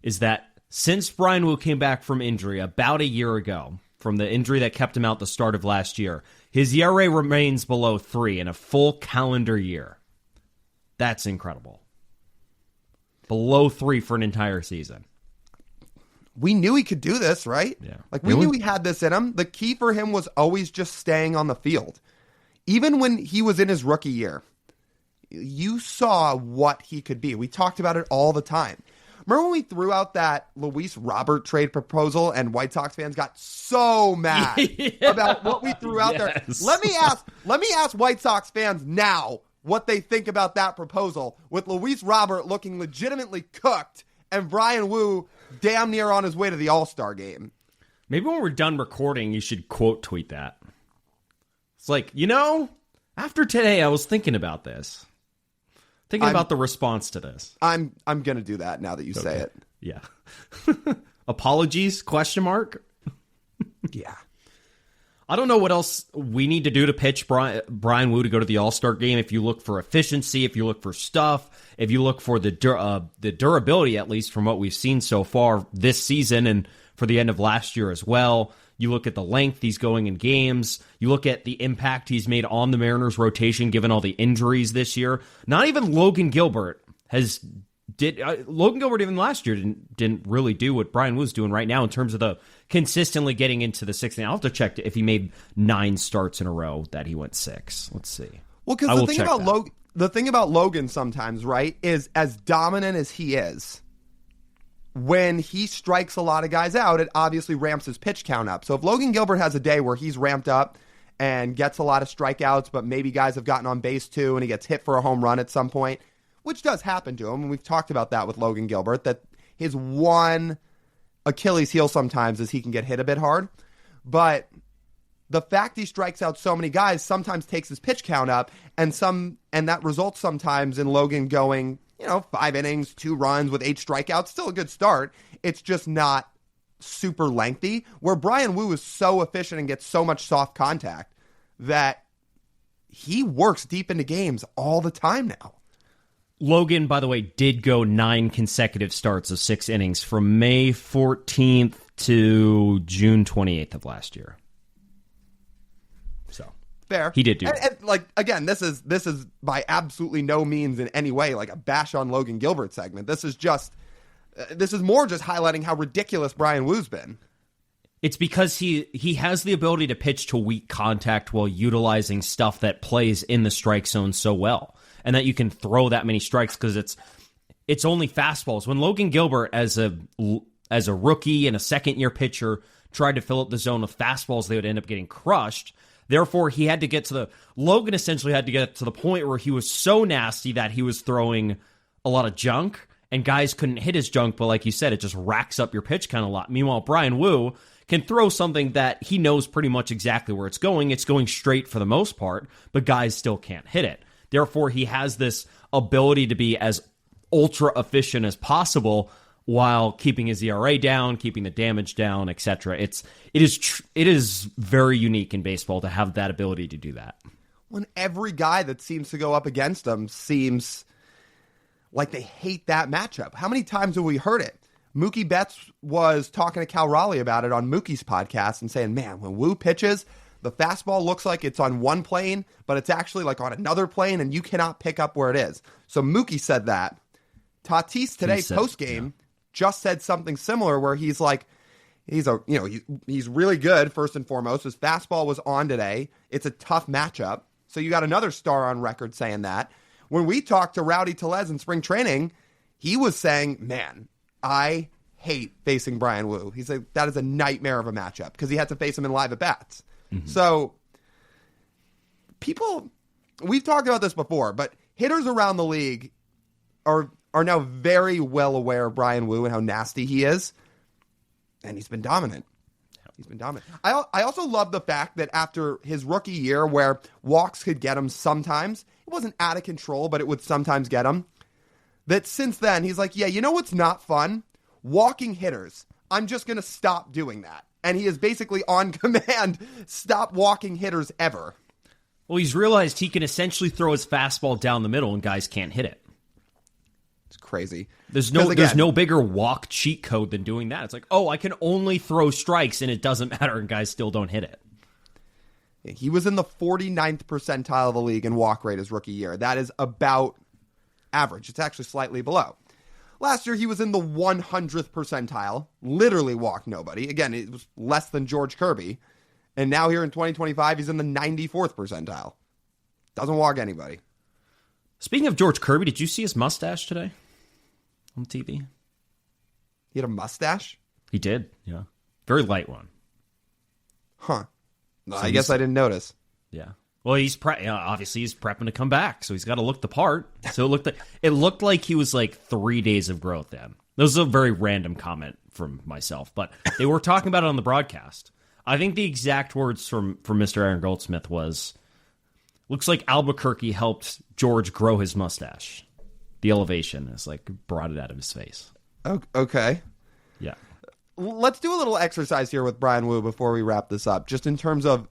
is that since Bryan Woo came back from injury about a year ago, from the injury that kept him out the start of last year, his ERA remains below 3 in a full calendar year. That's incredible. Below 3 for an entire season. We knew he could do this, right? Yeah. We knew he had this in him. The key for him was always just staying on the field. Even when he was in his rookie year, you saw what he could be. We talked about it all the time. Remember when we threw out that Luis Robert trade proposal and White Sox fans got so mad about what we threw out there? Let me ask White Sox fans now what they think about that proposal with Luis Robert looking legitimately cooked and Bryan Woo damn near on his way to the All-Star game. Maybe when we're done recording, you should quote tweet that. It's like, after today, I was thinking about this. Thinking about the response to this. I'm going to do that now that you say it. Yeah. Apologies, ? Yeah. I don't know what else we need to do to pitch Bryan Woo to go to the All-Star game. If you look for efficiency, if you look for stuff, if you look for the durability, at least from what we've seen so far this season and for the end of last year as well. You look at the length he's going in games. You look at the impact he's made on the Mariners rotation given all the injuries this year. Not even Logan Gilbert Logan Gilbert even last year didn't really do what Bryan Woo's doing right now in terms of the consistently getting into the 6th inning. I'll have to check if he made 9 starts in a row that he went 6. Let's see. Well, because the thing about Logan sometimes, right, is as dominant as he is, when he strikes a lot of guys out, it obviously ramps his pitch count up. So if Logan Gilbert has a day where he's ramped up and gets a lot of strikeouts, but maybe guys have gotten on base too, and he gets hit for a home run at some point, which does happen to him, and we've talked about that with Logan Gilbert, that his one Achilles heel sometimes is he can get hit a bit hard. But the fact he strikes out so many guys sometimes takes his pitch count up, and that results sometimes in Logan going, 5 innings, 2 runs with 8 strikeouts, still a good start. It's just not super lengthy, where Bryan Woo is so efficient and gets so much soft contact that he works deep into games all the time now. Logan, by the way, did go 9 consecutive starts of 6 innings from May 14th to June 28th of last year. So fair. He did do it. And again, this is by absolutely no means in any way like a bash on Logan Gilbert segment. This is more just highlighting how ridiculous Bryan Woo's been. It's because he has the ability to pitch to weak contact while utilizing stuff that plays in the strike zone so well, and that you can throw that many strikes because it's only fastballs. When Logan Gilbert, as a rookie and a second-year pitcher, tried to fill up the zone with fastballs, they would end up getting crushed. Therefore, Logan essentially had to get to the point where he was so nasty that he was throwing a lot of junk, and guys couldn't hit his junk, but like you said, it just racks up your pitch count a lot. Meanwhile, Bryan Woo can throw something that he knows pretty much exactly where it's going. It's going straight for the most part, but guys still can't hit it. Therefore, he has this ability to be as ultra efficient as possible while keeping his ERA down, keeping the damage down, etc. It is very unique in baseball to have that ability to do that. When every guy that seems to go up against him seems like they hate that matchup. How many times have we heard it? Mookie Betts was talking to Cal Raleigh about it on Mookie's podcast and saying, man, when Woo pitches, the fastball looks like it's on one plane, but it's actually like on another plane, and you cannot pick up where it is. So Mookie said that. Tatis today, post-game, just said something similar where he's like, he's really good, first and foremost. His fastball was on today. It's a tough matchup. So you got another star on record saying that. When we talked to Rowdy Tellez in spring training, he was saying, man, I hate facing Bryan Woo. He said that is a nightmare of a matchup because he had to face him in live at-bats. Mm-hmm. So we've talked about this before, but hitters around the league are now very well aware of Bryan Woo and how nasty he is, and he's been dominant. I also love the fact that after his rookie year where walks could get him sometimes, it wasn't out of control, but it would sometimes get him, that since then he's like, yeah, you know what's not fun? Walking hitters. I'm just going to stop doing that. And he is basically on command, stop walking hitters ever. Well, he's realized he can essentially throw his fastball down the middle and guys can't hit it. It's crazy. There's no bigger walk cheat code than doing that. It's like, oh, I can only throw strikes and it doesn't matter and guys still don't hit it. He was in the 49th percentile of the league in walk rate his rookie year. That is about average. It's actually slightly below. Last year, he was in the 100th percentile, literally walked nobody. Again, it was less than George Kirby. And now here in 2025, he's in the 94th percentile. Doesn't walk anybody. Speaking of George Kirby, did you see his mustache today on TV? He had a mustache? He did, yeah. Very light one. Huh. No, I guess I didn't notice. Yeah. Well, obviously he's prepping to come back, so he's got to look the part. So it looked like he was like 3 days of growth then. That was a very random comment from myself, but they were talking about it on the broadcast. I think the exact words from Mr. Aaron Goldsmith was, looks like Albuquerque helped George grow his mustache. The elevation is like brought it out of his face. Okay. Yeah. Let's do a little exercise here with Bryan Woo before we wrap this up, just in terms of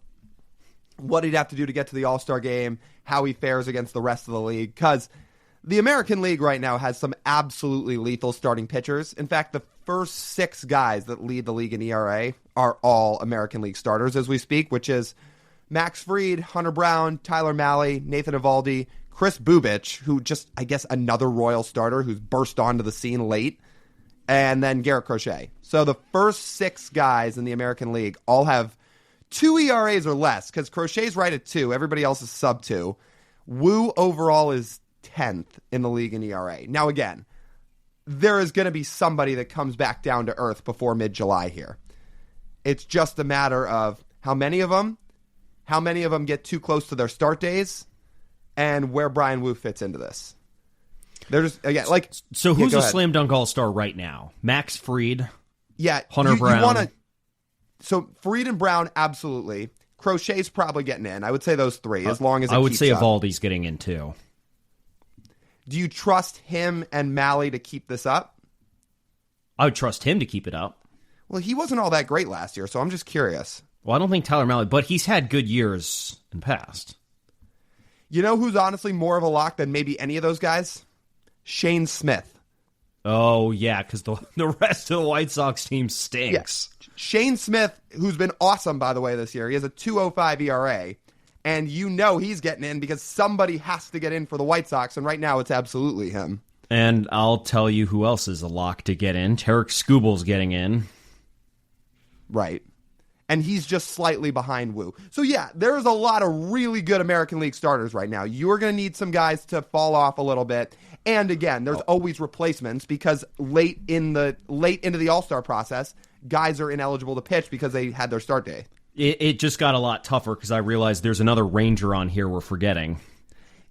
what he'd have to do to get to the All-Star game, how he fares against the rest of the league, because the American League right now has some absolutely lethal starting pitchers. In fact, the first 6 guys that lead the league in ERA are all American League starters as we speak, which is Max Fried, Hunter Brown, Tyler Mahle, Nathan Eovaldi, Chris Bubich, who just, I guess, another Royal starter who's burst onto the scene late, and then Garrett Crochet. So the first 6 guys in the American League all have 2 ERAs or less, because Crochet's right at 2. Everybody else is sub 2. Woo overall is 10th in the league in ERA. Now, again, there is going to be somebody that comes back down to earth before mid-July here. It's just a matter of how many of them get too close to their start days, and where Bryan Woo fits into this. They're just, again, like... So who's a slam dunk all-star right now? Max Fried? Yeah. Hunter Brown? So Fried and Brown, absolutely. Crochet's probably getting in. I would say those three, as long as it I would keeps say up. Evaldi's getting in, too. Do you trust him and Malley to keep this up? I would trust him to keep it up. Well, he wasn't all that great last year, so I'm just curious. Well, I don't think Tyler Malley, but he's had good years in the past. You know who's honestly more of a lock than maybe any of those guys? Shane Smith. Oh, yeah, because the rest of the White Sox team stinks. Yeah. Shane Smith, who's been awesome, by the way, this year. He has a 2.05 ERA, and you know he's getting in because somebody has to get in for the White Sox, and right now it's absolutely him. And I'll tell you who else is a lock to get in. Tarek Skubal's getting in. Right. And he's just slightly behind Woo. So, yeah, there's a lot of really good American League starters right now. You're going to need some guys to fall off a little bit. And, again, there's always replacements because late into the All-Star process, guys are ineligible to pitch because they had their start day. It just got a lot tougher because I realized there's another Ranger on here we're forgetting.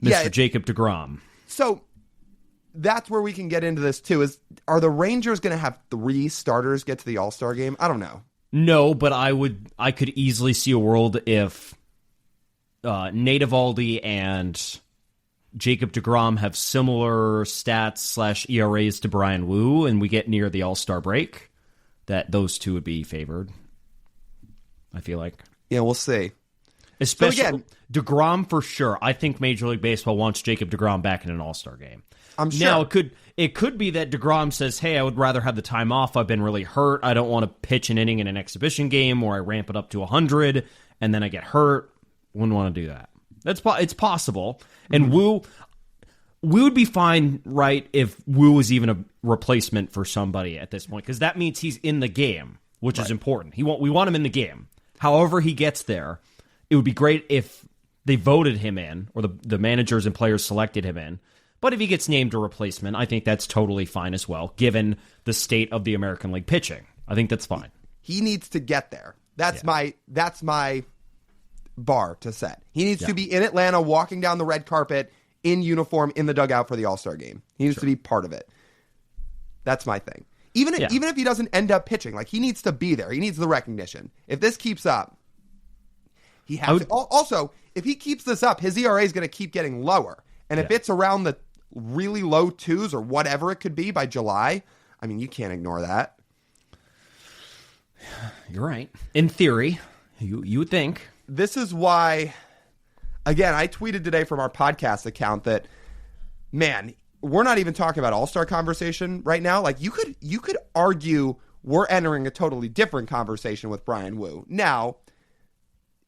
Mr. Jacob deGrom. So that's where we can get into this, too. Are the Rangers going to have 3 starters get to the All-Star game? I don't know. No, but I could easily see a world if Nate Eovaldi and Jacob deGrom have similar stats / ERAs to Bryan Woo, and we get near the All-Star break, that those two would be favored. I feel like. Yeah, we'll see. Especially so again, deGrom for sure. I think Major League Baseball wants Jacob deGrom back in an All-Star game. I'm sure. Now, it could be that deGrom says, hey, I would rather have the time off. I've been really hurt. I don't want to pitch an inning in an exhibition game or I ramp it up to 100 and then I get hurt. Wouldn't want to do that. It's possible. And Woo would be fine, right, if Woo was even a replacement for somebody at this point because that means he's in the game, which is important. We want him in the game. However he gets there, it would be great if they voted him in or the managers and players selected him in. But if he gets named a replacement, I think that's totally fine as well, given the state of the American League pitching. I think that's fine. He needs to get there. That's my bar to set. He needs to be in Atlanta, walking down the red carpet, in uniform, in the dugout for the All-Star game. He needs to be part of it. That's my thing. Even if he doesn't end up pitching, like he needs to be there. He needs the recognition. If this keeps up, he has to. Also, if he keeps this up, his ERA is going to keep getting lower. And if it's around the really low 2s or whatever it could be by July, I mean, you can't ignore that. You're right. In theory, you would think. This is why, again, I tweeted today from our podcast account that, man, we're not even talking about All-Star conversation right now. Like, you could argue we're entering a totally different conversation with Bryan Woo. Now,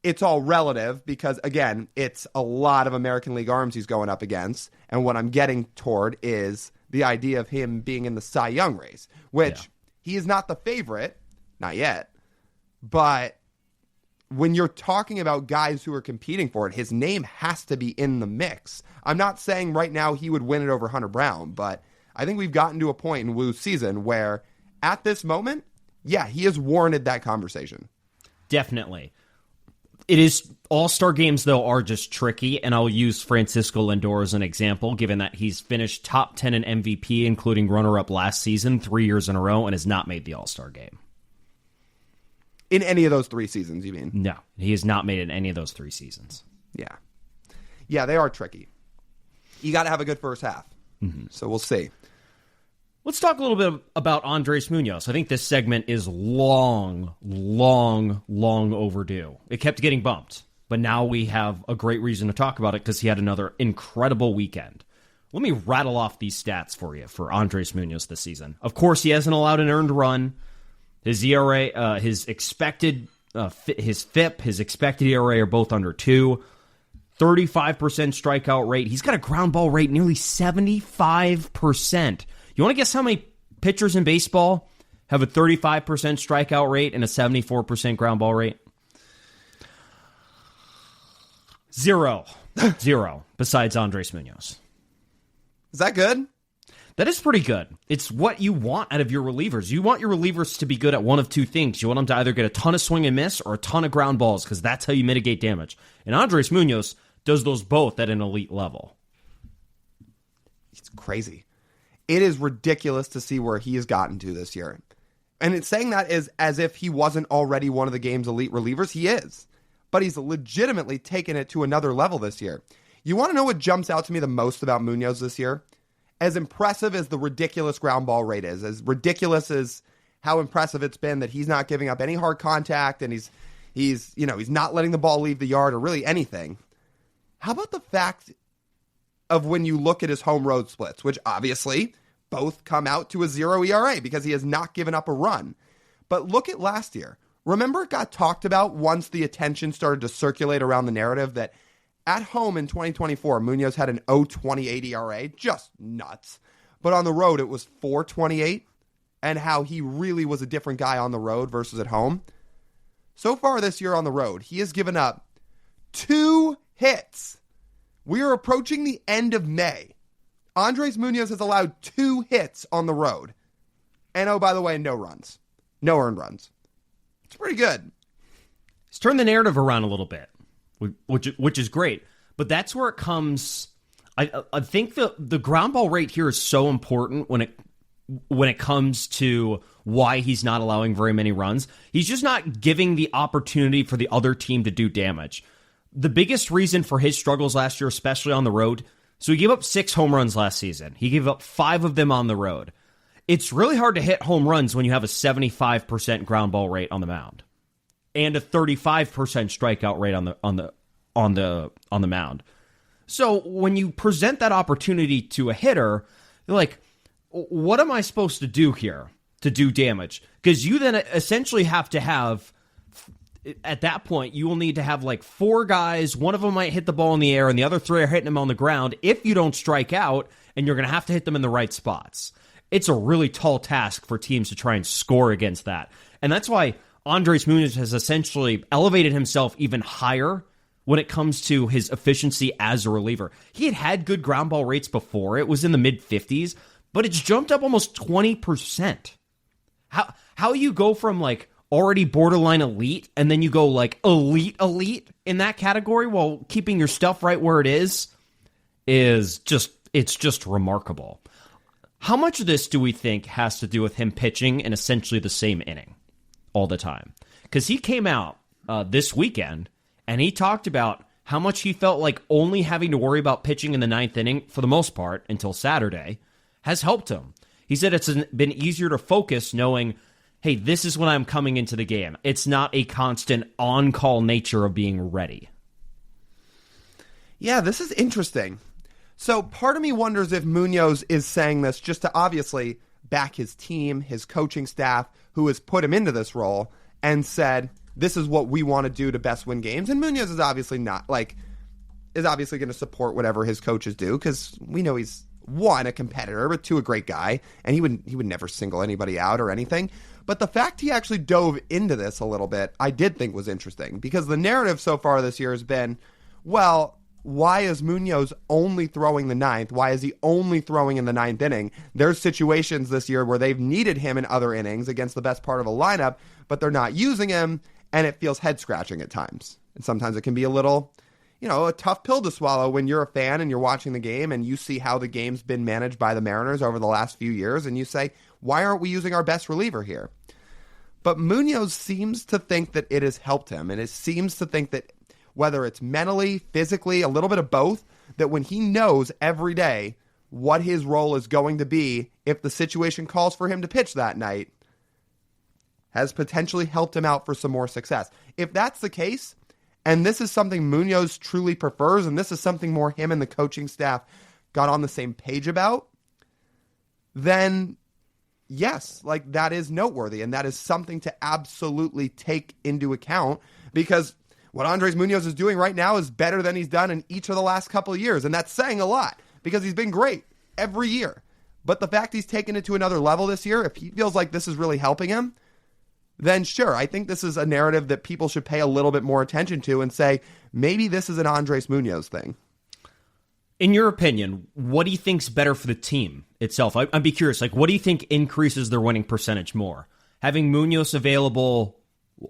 it's all relative because, again, it's a lot of American League arms he's going up against. And what I'm getting toward is the idea of him being in the Cy Young race, which he is not the favorite, not yet. But when you're talking about guys who are competing for it, his name has to be in the mix. I'm not saying right now he would win it over Hunter Brown, but I think we've gotten to a point in Woo's season where at this moment, he has warranted that conversation. Definitely. It is All-Star games, though, are just tricky, and I'll use Francisco Lindor as an example, given that he's finished top 10 in MVP, including runner-up last season, 3 years in a row, and has not made the All-Star game. In any of those 3 seasons, you mean? No, he has not made it in any of those 3 seasons. Yeah, they are tricky. You got to have a good first half. Mm-hmm. So we'll see. Let's talk a little bit about Andres Munoz. I think this segment is long overdue. It kept getting bumped, but now we have a great reason to talk about it because he had another incredible weekend. Let me rattle off these stats for you for Andres Munoz this season. Of course, he hasn't allowed an earned run. His ERA, his expected, his FIP, his expected ERA are both under 2. 35% strikeout rate. He's got a ground ball rate nearly 75%. You want to guess how many pitchers in baseball have a 35% strikeout rate and a 74% ground ball rate? Zero. Besides Andres Munoz. Is that good? That is pretty good. It's what you want out of your relievers. You want your relievers to be good at one of two things. You want them to either get a ton of swing and miss or a ton of ground balls, because that's how you mitigate damage. And Andres Munoz does those both at an elite level. It's crazy. It is ridiculous to see where he has gotten to this year. And it's saying that is as if he wasn't already one of the game's elite relievers. He is. But he's legitimately taken it to another level this year. You want to know what jumps out to me the most about Munoz this year? As impressive as the ridiculous ground ball rate is, as ridiculous as how impressive it's been that he's not giving up any hard contact and he's not letting the ball leave the yard or really anything. How about the fact of when you look at his home road splits, which obviously both come out to a 0 ERA because he has not given up a run. But look at last year. Remember it got talked about once the attention started to circulate around the narrative that at home in 2024, Munoz had an 0.28 ERA, just nuts. But on the road, it was 4.28, and how he really was a different guy on the road versus at home. So far this year on the road, he has given up 2 hits. We are approaching the end of May. Andres Munoz has allowed 2 hits on the road. And oh, by the way, no runs. No earned runs. It's pretty good. He's turned the narrative around a little bit, which is great. But that's where it comes. I think the ground ball rate here is so important when it comes to why he's not allowing very many runs. He's just not giving the opportunity for the other team to do damage. The biggest reason for his struggles last year, especially on the road, so he gave up 6 home runs last season. He gave up 5 of them on the road. It's really hard to hit home runs when you have a 75% ground ball rate on the mound and a 35% strikeout rate on the mound. So when you present that opportunity to a hitter, you're like, what am I supposed to do here to do damage? Because you then essentially have to have, at that point, you will need to have like 4 guys. One of them might hit the ball in the air and the other 3 are hitting them on the ground if you don't strike out, and you're going to have to hit them in the right spots. It's a really tall task for teams to try and score against that. And that's why Andres Munoz has essentially elevated himself even higher when it comes to his efficiency as a reliever. He had good ground ball rates before. It was in the mid-50s, but it's jumped up almost 20%. How you go from like already borderline elite and then you go like elite in that category while keeping your stuff right where it is just remarkable. How much of this do we think has to do with him pitching in essentially the same inning all the time? Because he came out this weekend and he talked about how much he felt like only having to worry about pitching in the 9th inning, for the most part, until Saturday, has helped him. He said it's been easier to focus knowing, hey, this is when I'm coming into the game. It's not a constant on-call nature of being ready. Yeah, this is interesting. So part of me wonders if Munoz is saying this just to obviously back his team, his coaching staff, who has put him into this role, and said, this is what we want to do to best win games. And Munoz is obviously going to support whatever his coaches do, because we know he's, 1, a competitor, but 2, a great guy, and he would never single anybody out or anything. But the fact he actually dove into this a little bit, I did think was interesting, because the narrative so far this year has been, well, why is Munoz only throwing the 9th? Why is he only throwing in the 9th inning? There's situations this year where they've needed him in other innings against the best part of a lineup, but they're not using him, and it feels head-scratching at times. And sometimes it can be a little, a tough pill to swallow when you're a fan and you're watching the game and you see how the game's been managed by the Mariners over the last few years, and you say, why aren't we using our best reliever here? But Munoz seems to think that it has helped him, and it seems to think that whether it's mentally, physically, a little bit of both, that when he knows every day what his role is going to be if the situation calls for him to pitch that night, has potentially helped him out for some more success. If that's the case, and this is something Munoz truly prefers, and this is something more him and the coaching staff got on the same page about, then yes, like that is noteworthy, and that is something to absolutely take into account, because what Andres Munoz is doing right now is better than he's done in each of the last couple of years, and that's saying a lot, because he's been great every year. But the fact he's taken it to another level this year, if he feels like this is really helping him, then sure, I think this is a narrative that people should pay a little bit more attention to and say, maybe this is an Andres Munoz thing. In your opinion, what do you think's better for the team? itself. I'd be curious, like, what do you think increases their winning percentage more? Having Munoz available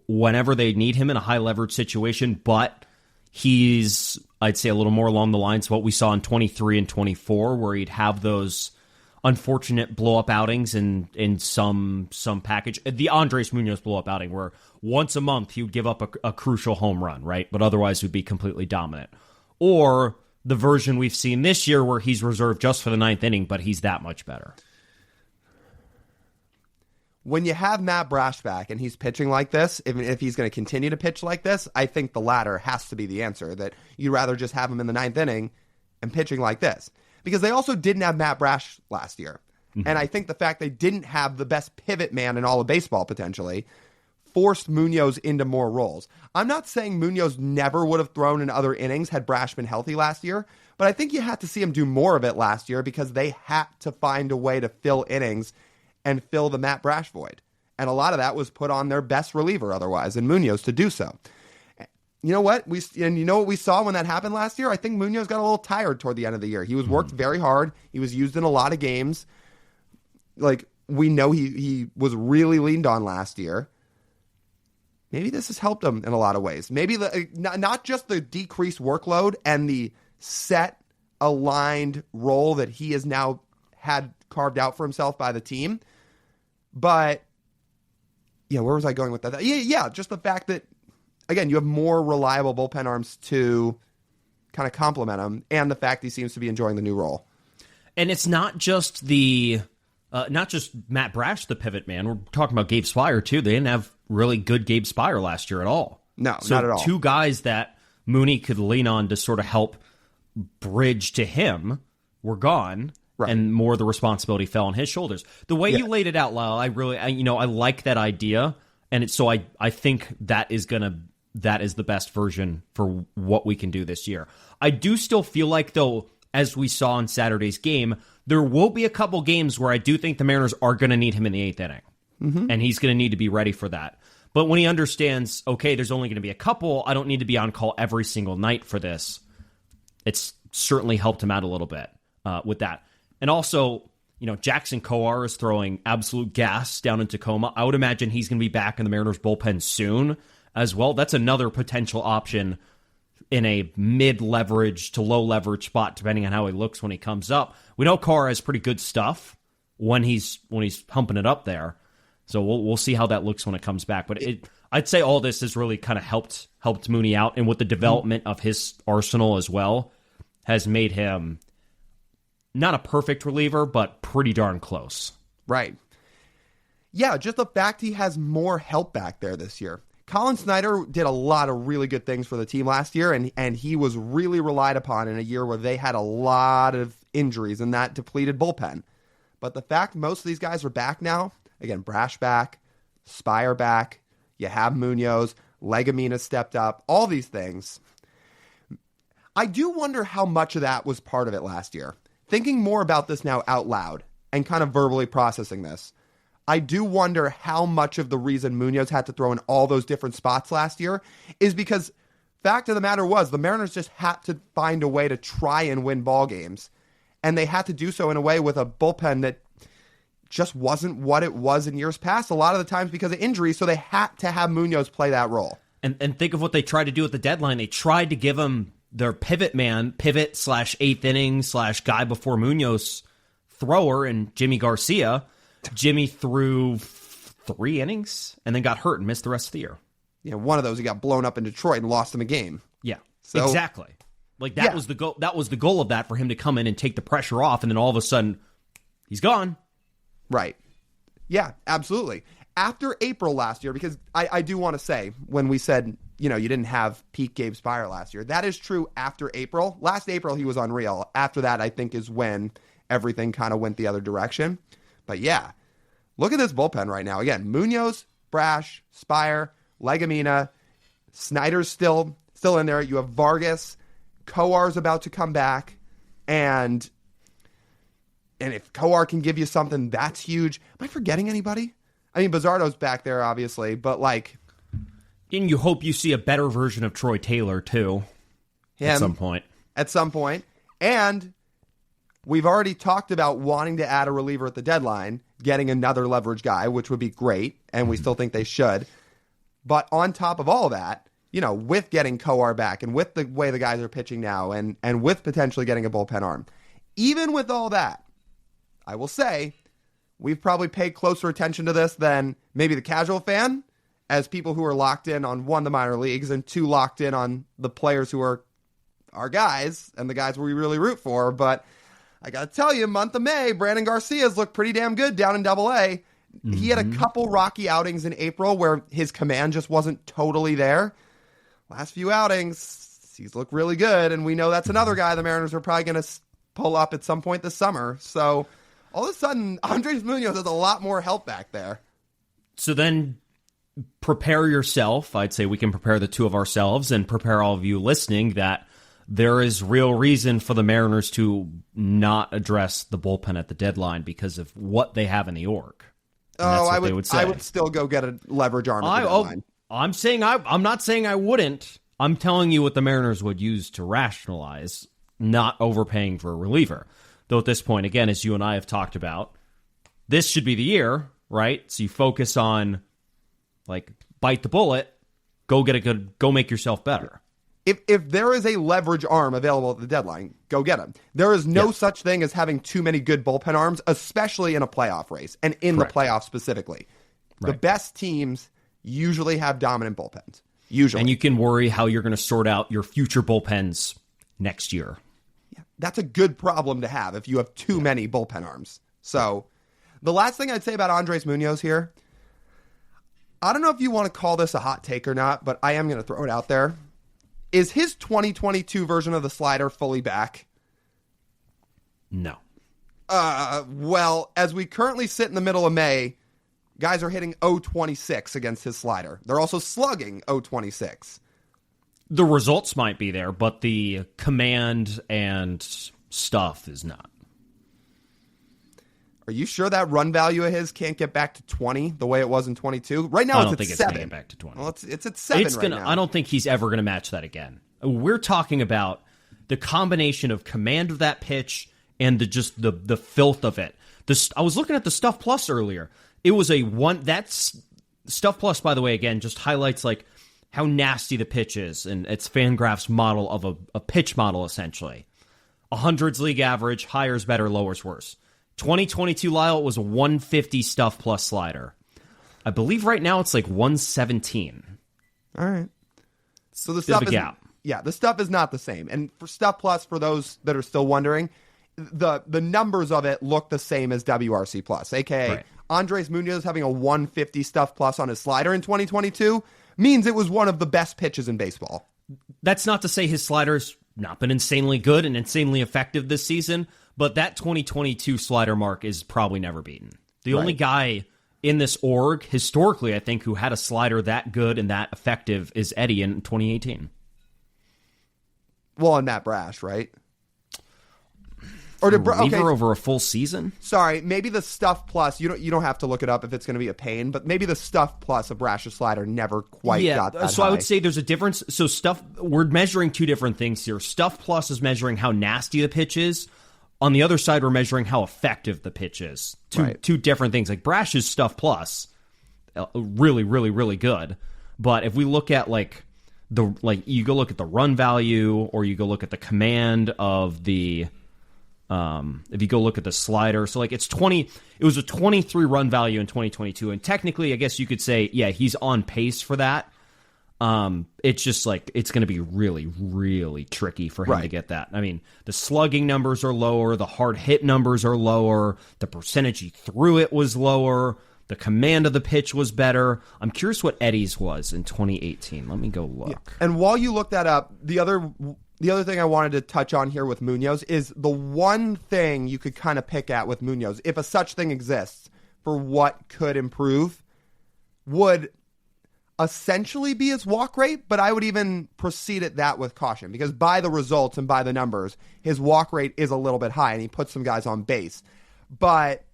whenever they need him in a high leverage situation, but he's, I'd say, a little more along the lines of what we saw in 23 and 24, where he'd have those unfortunate blow-up outings in some package. The Andres Munoz blow-up outing, where once a month he would give up a crucial home run, right? But otherwise would be completely dominant. Or the version we've seen this year where he's reserved just for the ninth inning, but he's that much better. When you have Matt Brash back and he's pitching like this, if he's going to continue to pitch like this, I think the latter has to be the answer, that you'd rather just have him in the ninth inning and pitching like this. Because they also didn't have Matt Brash last year. Mm-hmm. And I think the fact they didn't have the best pivot man in all of baseball, potentially, forced Munoz into more roles. I'm not saying Munoz never would have thrown in other innings had Brash been healthy last year, but I think you had to see him do more of it last year because they had to find a way to fill innings and fill the Matt Brash void. And a lot of that was put on their best reliever otherwise, and Munoz to do so. You know what? You know what we saw when that happened last year? I think Munoz got a little tired toward the end of the year. He was worked very hard. He was used in a lot of games. Like, we know he was really leaned on last year. Maybe this has helped him in a lot of ways. Maybe not just the decreased workload and the set, aligned role that he has now had carved out for himself by the team, but yeah, where was I going with that? Yeah, just the fact that, again, you have more reliable bullpen arms to kind of complement him, and the fact he seems to be enjoying the new role. And it's not just not just Matt Brash, the pivot man. We're talking about Gabe Spire, too. They didn't have really good Gabe Spire last year at all. No, so not at all. Two guys that Mooney could lean on to sort of help bridge to him were gone. Right. And more of the responsibility fell on his shoulders. The way you laid it out, Lyle, I like that idea, and I think that is the best version for what we can do this year. I do still feel like, though, as we saw in Saturday's game, there will be a couple games where I do think the Mariners are going to need him in the eighth inning, and he's going to need to be ready for that. But when he understands, okay, there's only going to be a couple, I don't need to be on call every single night for this. It's certainly helped him out a little bit with that. And also, Jackson Kowar is throwing absolute gas down in Tacoma. I would imagine he's going to be back in the Mariners bullpen soon as well. That's another potential option in a mid-leverage to low-leverage spot, depending on how he looks when he comes up. We know Kowar has pretty good stuff when he's humping it up there. So we'll see how that looks when it comes back. But I'd say all this has really kind of helped Mooney out, and with the development of his arsenal as well, has made him not a perfect reliever, but pretty darn close. Right. Yeah, just the fact he has more help back there this year. Colin Snyder did a lot of really good things for the team last year, and he was really relied upon in a year where they had a lot of injuries and that depleted bullpen. But the fact most of these guys are back now, again, Brash back, Spire back, you have Munoz, Legumina stepped up, all these things. I do wonder how much of that was part of it last year. Thinking more about this now out loud and kind of verbally processing this, I do wonder how much of the reason Munoz had to throw in all those different spots last year is because fact of the matter was the Mariners just had to find a way to try and win ball games, and they had to do so in a way with a bullpen that just wasn't what it was in years past, a lot of the times because of injuries, so they had to have Munoz play that role. And think of what they tried to do at the deadline. They tried to give him their pivot / eighth inning / guy before Munoz thrower and Jimmy Garcia. Jimmy threw 3 innings and then got hurt and missed the rest of the year. Yeah, one of those he got blown up in Detroit and lost him a game. Yeah, so, exactly. Like that was the goal. That was the goal of that, for him to come in and take the pressure off, and then all of a sudden he's gone. Right. Yeah, absolutely. After April last year, because I do want to say, when we said, you didn't have peak Gabe Spire last year, that is true after April. Last April, he was unreal. After that, I think, is when everything kind of went the other direction. But yeah, look at this bullpen right now. Again, Munoz, Brash, Spire, Legumina, Snyder's still in there. You have Vargas, Kowar's about to come back, and if Kowar can give you something, that's huge. Am I forgetting anybody? I mean, Bizzardo's back there, obviously, but like... And you hope you see a better version of Troy Taylor, too, at some point. At some point. And We've already talked about wanting to add a reliever at the deadline, getting another leverage guy, which would be great, and we still think they should. But on top of all that, with getting Coar back and with the way the guys are pitching now and with potentially getting a bullpen arm, even with all that, I will say we've probably paid closer attention to this than maybe the casual fan, as people who are locked in on, one, the minor leagues, and two, locked in on the players who are our guys and the guys we really root for. But I got to tell you, month of May, Brandon Garcia's looked pretty damn good down in Double-A. He had a couple rocky outings in April where his command just wasn't totally there. Last few outings, he's looked really good, and we know that's another guy the Mariners are probably going to pull up at some point this summer. So all of a sudden, Andres Munoz has a lot more help back there. So then prepare yourself. I'd say we can prepare the two of ourselves and prepare all of you listening that there is real reason for the Mariners to not address the bullpen at the deadline because of what they have in the org. I would still go get a leverage arm at the deadline. I'm not saying I wouldn't. I'm telling you what the Mariners would use to rationalize not overpaying for a reliever. Though at this point, again, as you and I have talked about, this should be the year, right? So you focus on, bite the bullet, go make yourself better. If there is a leverage arm available at the deadline, go get him. There is no such thing as having too many good bullpen arms, especially in a playoff race and in the playoffs specifically. Right. The best teams usually have dominant bullpens. Usually. And you can worry how you're going to sort out your future bullpens next year. Yeah, that's a good problem to have if you have too many bullpen arms. So the last thing I'd say about Andres Munoz here, I don't know if you want to call this a hot take or not, but I am going to throw it out there. Is his 2022 version of the slider fully back? No. Well, as we currently sit in the middle of May, guys are hitting .026 against his slider. They're also slugging .026. The results might be there, but the command and stuff is not. Are you sure that run value of his can't get back to 20 the way it was in 22? Right now, it's at 7. It's going to get back to 20. Well, it's at 7 right now. I don't think he's ever going to match that again. We're talking about the combination of command of that pitch and the filth of it. I was looking at the Stuff Plus earlier. It was that's Stuff Plus, by the way, again, just highlights how nasty the pitch is, and it's Fangraph's model of a pitch model, essentially. 100's league average, higher's better, lower's worse. 2022 Lyle, it was a 150 Stuff Plus slider. I believe right now it's 117. All right. So the stuff the stuff is not the same. And for Stuff Plus, for those that are still wondering, the numbers of it look the same as WRC Plus, aka Andres Munoz having a 150 Stuff Plus on his slider in 2022 means it was one of the best pitches in baseball. That's not to say his slider's not been insanely good and insanely effective this season, but that 2022 slider mark is probably never beaten. The only guy in this org, historically, I think, who had a slider that good and that effective is Eddie in 2018. Well, and Matt Brash, right? Or over a full season? Sorry, maybe the Stuff Plus, you don't have to look it up if it's going to be a pain, but maybe the Stuff Plus of Brash's slider never quite got that so high. I would say there's a difference. So we're measuring two different things here. Stuff Plus is measuring how nasty the pitch is. On the other side, we're measuring how effective the pitch is. Two different things. Brash's Stuff Plus, really, really, really good. But if we look at you go look at the run value, or you go look at the command of the, if you go look at the slider, so it's 20. It was a 23 run value in 2022, and technically, I guess you could say, he's on pace for that. It's just it's going to be really, really tricky for him to get that. I mean, the slugging numbers are lower, the hard hit numbers are lower, the percentage he threw it was lower, the command of the pitch was better. I'm curious what Eddie's was in 2018. Let me go look. Yeah. And while you look that up, the other thing I wanted to touch on here with Munoz is the one thing you could kind of pick at with Munoz, if a such thing exists, for what could improve, would essentially be his walk rate, but I would even proceed at that with caution, because by the results and by the numbers, his walk rate is a little bit high, and he puts some guys on base. But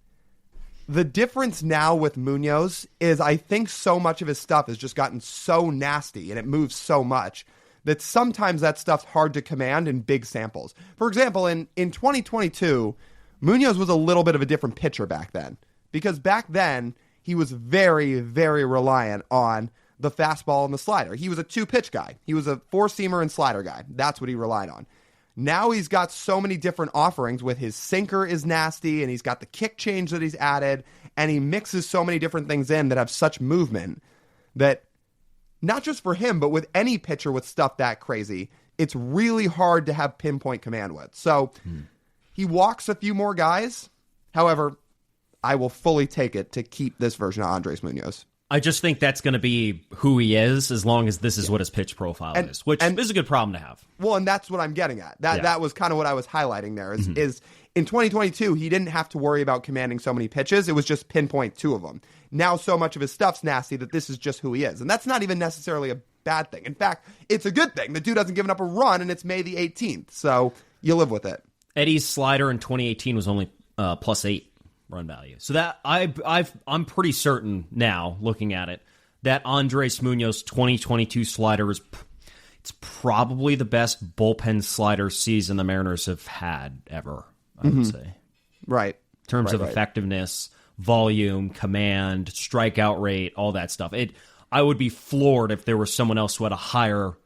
the difference now with Munoz is I think so much of his stuff has just gotten so nasty, and it moves so much, that sometimes that stuff's hard to command in big samples. For example, in 2022, Munoz was a little bit of a different pitcher back then, because back then he was very, very reliant on the fastball and the slider. He was a two-pitch guy. He was a four-seamer and slider guy. That's what he relied on. Now he's got so many different offerings with his sinker is nasty, and he's got the kick change that he's added, and he mixes so many different things in that have such movement that not just for him, but with any pitcher with stuff that crazy, it's really hard to have pinpoint command with. So he walks a few more guys. However, I will fully take it to keep this version of Andres Munoz. I just think that's going to be who he is as long as this is what his pitch profile is, which is a good problem to have. Well, and that's what I'm getting at. That was kind of what I was highlighting there is in 2022, he didn't have to worry about commanding so many pitches. It was just pinpoint two of them. Now so much of his stuff's nasty that this is just who he is. And that's not even necessarily a bad thing. In fact, it's a good thing. The dude hasn't given up a run, and it's May the 18th. So you live with it. Eddie's slider in 2018 was only +8 run value. So that I'm pretty certain now, looking at it, that Andres Munoz 2022 slider it's probably the best bullpen slider season the Mariners have had ever, I would say. Right. In terms of effectiveness, volume, command, strikeout rate, all that stuff. I would be floored if there was someone else who had a higher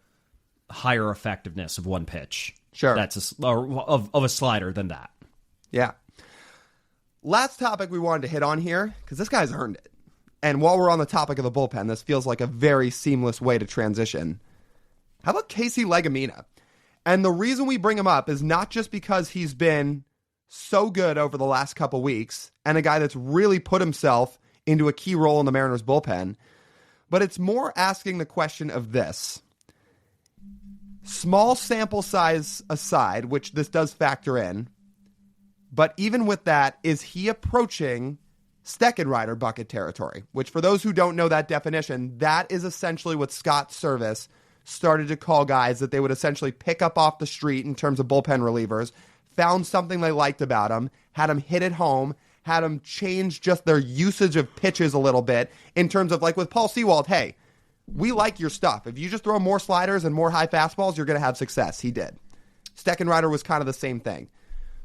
effectiveness of one pitch. Sure. That's of a slider than that. Yeah. Last topic we wanted to hit on here, because this guy's earned it. And while we're on the topic of the bullpen, this feels like a very seamless way to transition. How about Casey Legumina? And the reason we bring him up is not just because he's been so good over the last couple weeks and a guy that's really put himself into a key role in the Mariners bullpen, but it's more asking the question of this. Small sample size aside, which this does factor in, but even with that, is he approaching Steckenrider bucket territory? Which, for those who don't know that definition, that is essentially what Scott Service started to call guys that they would essentially pick up off the street in terms of bullpen relievers, found something they liked about them, had them hit it home, had them change just their usage of pitches a little bit in terms of, like with Paul Sewald, hey, we like your stuff. If you just throw more sliders and more high fastballs, you're going to have success. He did. Steckenrider was kind of the same thing.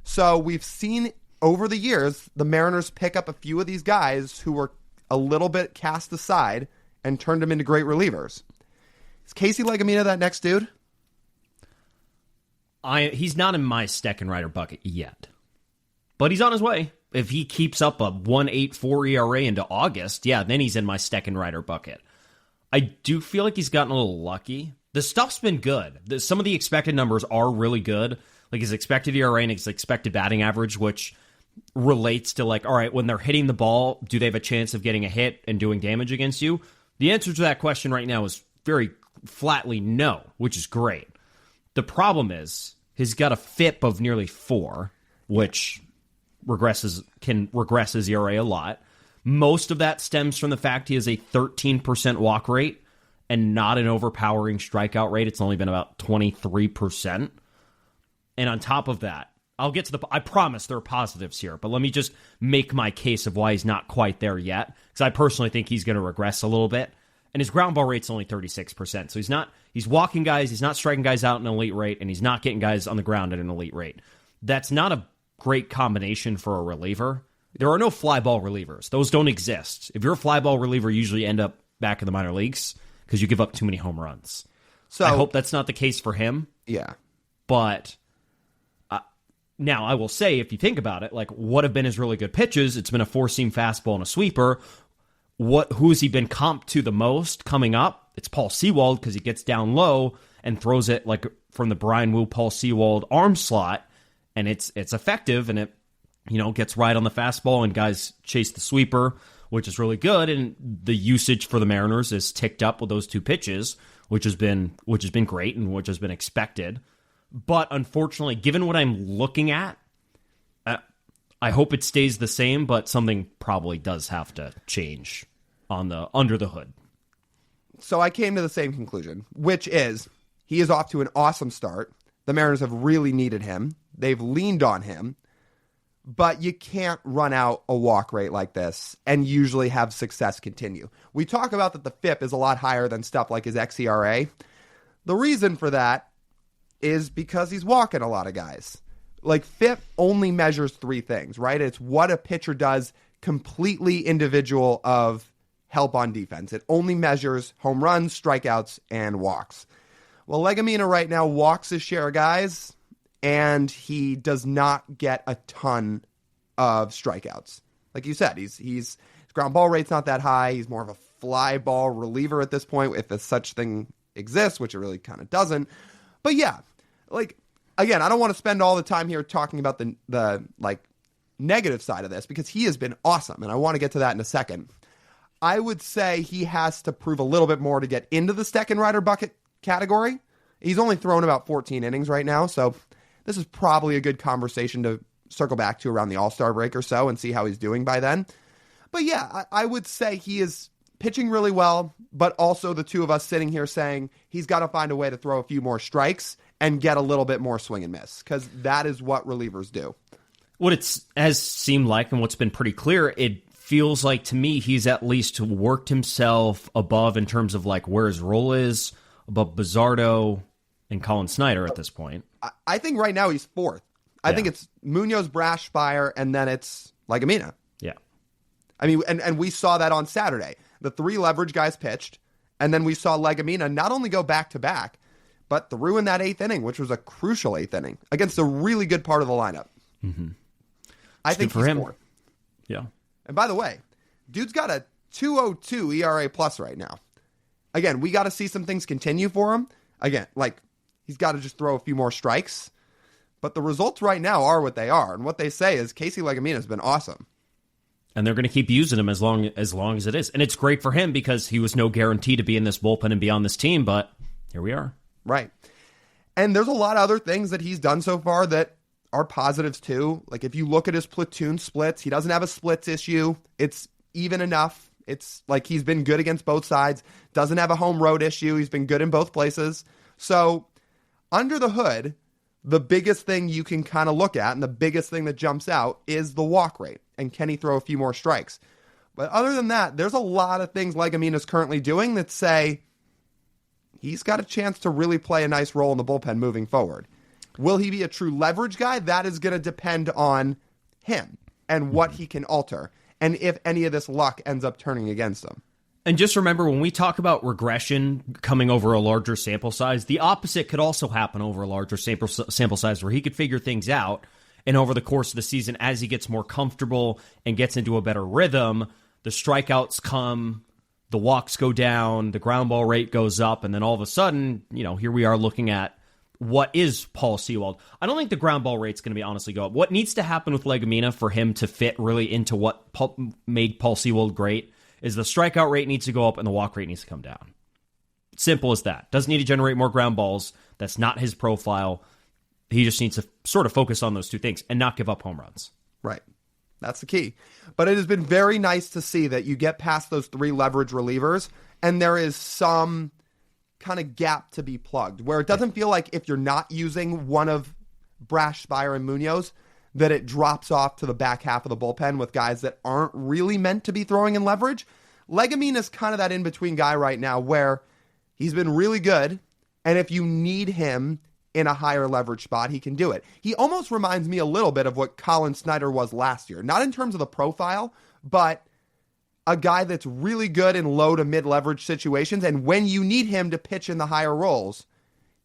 So we've seen over the years, the Mariners pick up a few of these guys who were a little bit cast aside and turned them into great relievers. Is Casey Legumina that next dude? He's not in my Steckenrider bucket yet, but he's on his way. If he keeps up a 1.84 ERA into August, then he's in my Steckenrider bucket. I do feel like he's gotten a little lucky. The stuff's been good. Some of the expected numbers are really good. Like his expected ERA and his expected batting average, which relates to like, all right, when they're hitting the ball, do they have a chance of getting a hit and doing damage against you? The answer to that question right now is very flatly no, which is great. The problem is he's got a FIP of nearly 4, which can regress his ERA a lot. Most of that stems from the fact he has a 13% walk rate and not an overpowering strikeout rate. It's only been about 23%. And on top of that, I'll get to I promise there are positives here, but let me just make my case of why he's not quite there yet, because I personally think he's going to regress a little bit. And his ground ball rate's only 36%. So he's walking guys, he's not striking guys out at an elite rate, and he's not getting guys on the ground at an elite rate. That's not a great combination for a reliever. There are no fly ball relievers. Those don't exist. If you're a fly ball reliever, you usually end up back in the minor leagues because you give up too many home runs. So I hope that's not the case for him. Yeah. But now I will say, if you think about it, like what have been his really good pitches? It's been a 4-seam fastball and a sweeper. Who has he been comped to the most coming up? It's Paul Sewald, because he gets down low and throws it like from the Bryan Woo, Paul Sewald arm slot, and it's effective, and it gets right on the fastball, and guys chase the sweeper, which is really good, and the usage for the Mariners is ticked up with those two pitches, which has been great and which has been expected. But unfortunately, given what I'm looking at, I hope it stays the same, but something probably does have to change under the hood. So I came to the same conclusion, which is he is off to an awesome start. The Mariners have really needed him. They've leaned on him. But you can't run out a walk rate like this and usually have success continue. We talk about that the FIP is a lot higher than stuff like his xERA, The reason for that is because he's walking a lot of guys. Like, FIP only measures three things, right? It's what a pitcher does completely individual of help on defense. It only measures home runs, strikeouts, and walks. Well, Legumina right now walks his share of guys, and he does not get a ton of strikeouts. Like you said, his ground ball rate's not that high. He's more of a fly ball reliever at this point, if such thing exists, which it really kind of doesn't. But yeah, like, again, I don't want to spend all the time here talking about the like negative side of this, because he has been awesome, and I want to get to that in a second. I would say he has to prove a little bit more to get into the second rider bucket category. He's only thrown about 14 innings right now, so this is probably a good conversation to circle back to around the All-Star break or so and see how he's doing by then. But yeah, I would say he is pitching really well, but also the two of us sitting here saying he's got to find a way to throw a few more strikes and get a little bit more swing and miss, because that is what relievers do. What it has seemed like, and what's been pretty clear, it feels like to me he's at least worked himself above in terms of like where his role is, above Bizzardo and Colin Snyder at this point. I think right now he's fourth. I think it's Munoz, Brashfire, and then it's Legumina. Yeah. I mean, and we saw that on Saturday. The three leverage guys pitched, and then we saw Legumina not only go back-to-back, but threw in that eighth inning, which was a crucial eighth inning, against a really good part of the lineup. Mm-hmm. I think he's fourth. Yeah. And by the way, dude's got a 2.02 ERA plus right now. Again, we got to see some things continue for him. Again, like, he's got to just throw a few more strikes. But the results right now are what they are. And what they say is Casey Legumina has been awesome. And they're going to keep using him as long as it is. And it's great for him because he was no guarantee to be in this bullpen and be on this team, but here we are. Right. And there's a lot of other things that he's done so far that are positives too. Like, if you look at his platoon splits, he doesn't have a splits issue. It's even enough. It's like he's been good against both sides. Doesn't have a home road issue. He's been good in both places. So under the hood, the biggest thing you can kind of look at and the biggest thing that jumps out is the walk rate. And can he throw a few more strikes? But other than that, there's a lot of things Legumina's currently doing that say he's got a chance to really play a nice role in the bullpen moving forward. Will he be a true leverage guy? That is going to depend on him and what he can alter, and if any of this luck ends up turning against him. And just remember, when we talk about regression coming over a larger sample size, the opposite could also happen over a larger sample size, where he could figure things out, and over the course of the season, as he gets more comfortable and gets into a better rhythm, the strikeouts come, the walks go down, the ground ball rate goes up, and then all of a sudden, here we are looking at what is Paul Sewald. I don't think the ground ball rate's going to be honestly go up. What needs to happen with Legumina for him to fit really into what made Paul Sewald great is the strikeout rate needs to go up and the walk rate needs to come down. Simple as that. Doesn't need to generate more ground balls. That's not his profile. He just needs to sort of focus on those two things and not give up home runs. Right. That's the key. But it has been very nice to see that you get past those three leverage relievers and there is some kind of gap to be plugged, where it doesn't feel like if you're not using one of Brash, Spire, and Munoz, that it drops off to the back half of the bullpen with guys that aren't really meant to be throwing in leverage. Legumina is kind of that in-between guy right now where he's been really good, and if you need him in a higher leverage spot, he can do it. He almost reminds me a little bit of what Colin Snyder was last year. Not in terms of the profile, but a guy that's really good in low to mid leverage situations, and when you need him to pitch in the higher roles,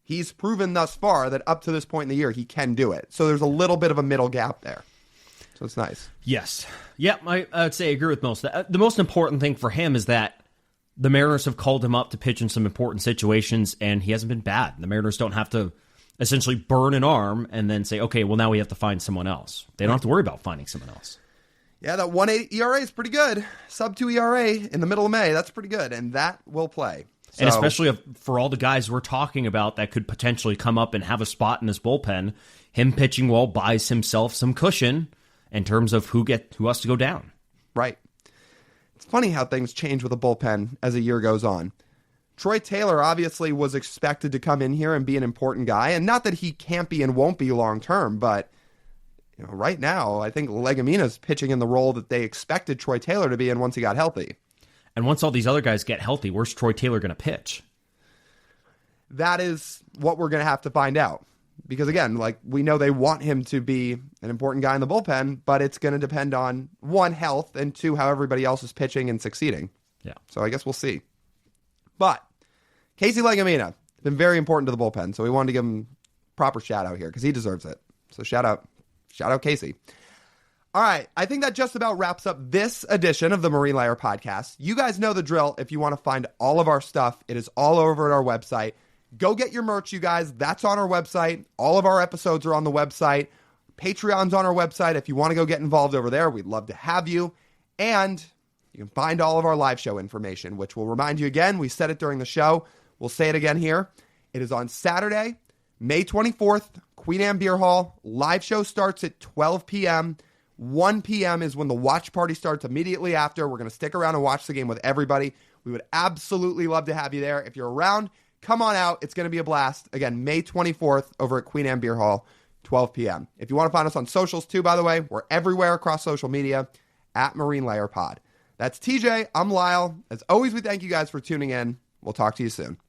he's proven thus far that up to this point in the year, he can do it. So there's a little bit of a middle gap there. So it's nice. Yes. Yeah, I would say I agree with most of that. The most important thing for him is that the Mariners have called him up to pitch in some important situations, and he hasn't been bad. The Mariners don't have to essentially burn an arm and then say, okay, well, now we have to find someone else. They don't have to worry about finding someone else. Yeah, that 1.8 ERA is pretty good. Sub 2 ERA in the middle of May, that's pretty good, and that will play. So, and especially for all the guys we're talking about that could potentially come up and have a spot in this bullpen, him pitching well buys himself some cushion in terms of who has to go down. Right. It's funny how things change with a bullpen as a year goes on. Troy Taylor obviously was expected to come in here and be an important guy, and not that he can't be and won't be long term, but right now, I think Legumina's pitching in the role that they expected Troy Taylor to be in once he got healthy. And once all these other guys get healthy, where's Troy Taylor going to pitch? that is what we're going to have to find out. Because again, like, we know they want him to be an important guy in the bullpen, but it's going to depend on, one, health, and two, how everybody else is pitching and succeeding. Yeah. So I guess we'll see. But Casey Legumina, been very important to the bullpen, so we wanted to give him proper shout out here because he deserves it. So shout out Casey. All right, I think that just about wraps up this edition of the Marine Layer Podcast. You guys know the drill. If you want to find all of our stuff, it is all over at our website. Go get your merch, you guys. That's on our website. All of our episodes are on the website. Patreon's on our website. If you want to go get involved over there, we'd love to have you. And you can find all of our live show information, which will remind you again, we said it during the show. We'll say it again here. It is on Saturday, May 24th, Queen Anne Beer Hall. Live show starts at 12 p.m. 1 p.m. is when the watch party starts immediately after. We're going to stick around and watch the game with everybody. We would absolutely love to have you there. If you're around, come on out. It's going to be a blast. Again, May 24th over at Queen Anne Beer Hall, 12 p.m. If you want to find us on socials too, by the way, we're everywhere across social media at Marine Layer Pod. That's TJ. I'm Lyle. As always, we thank you guys for tuning in. We'll talk to you soon.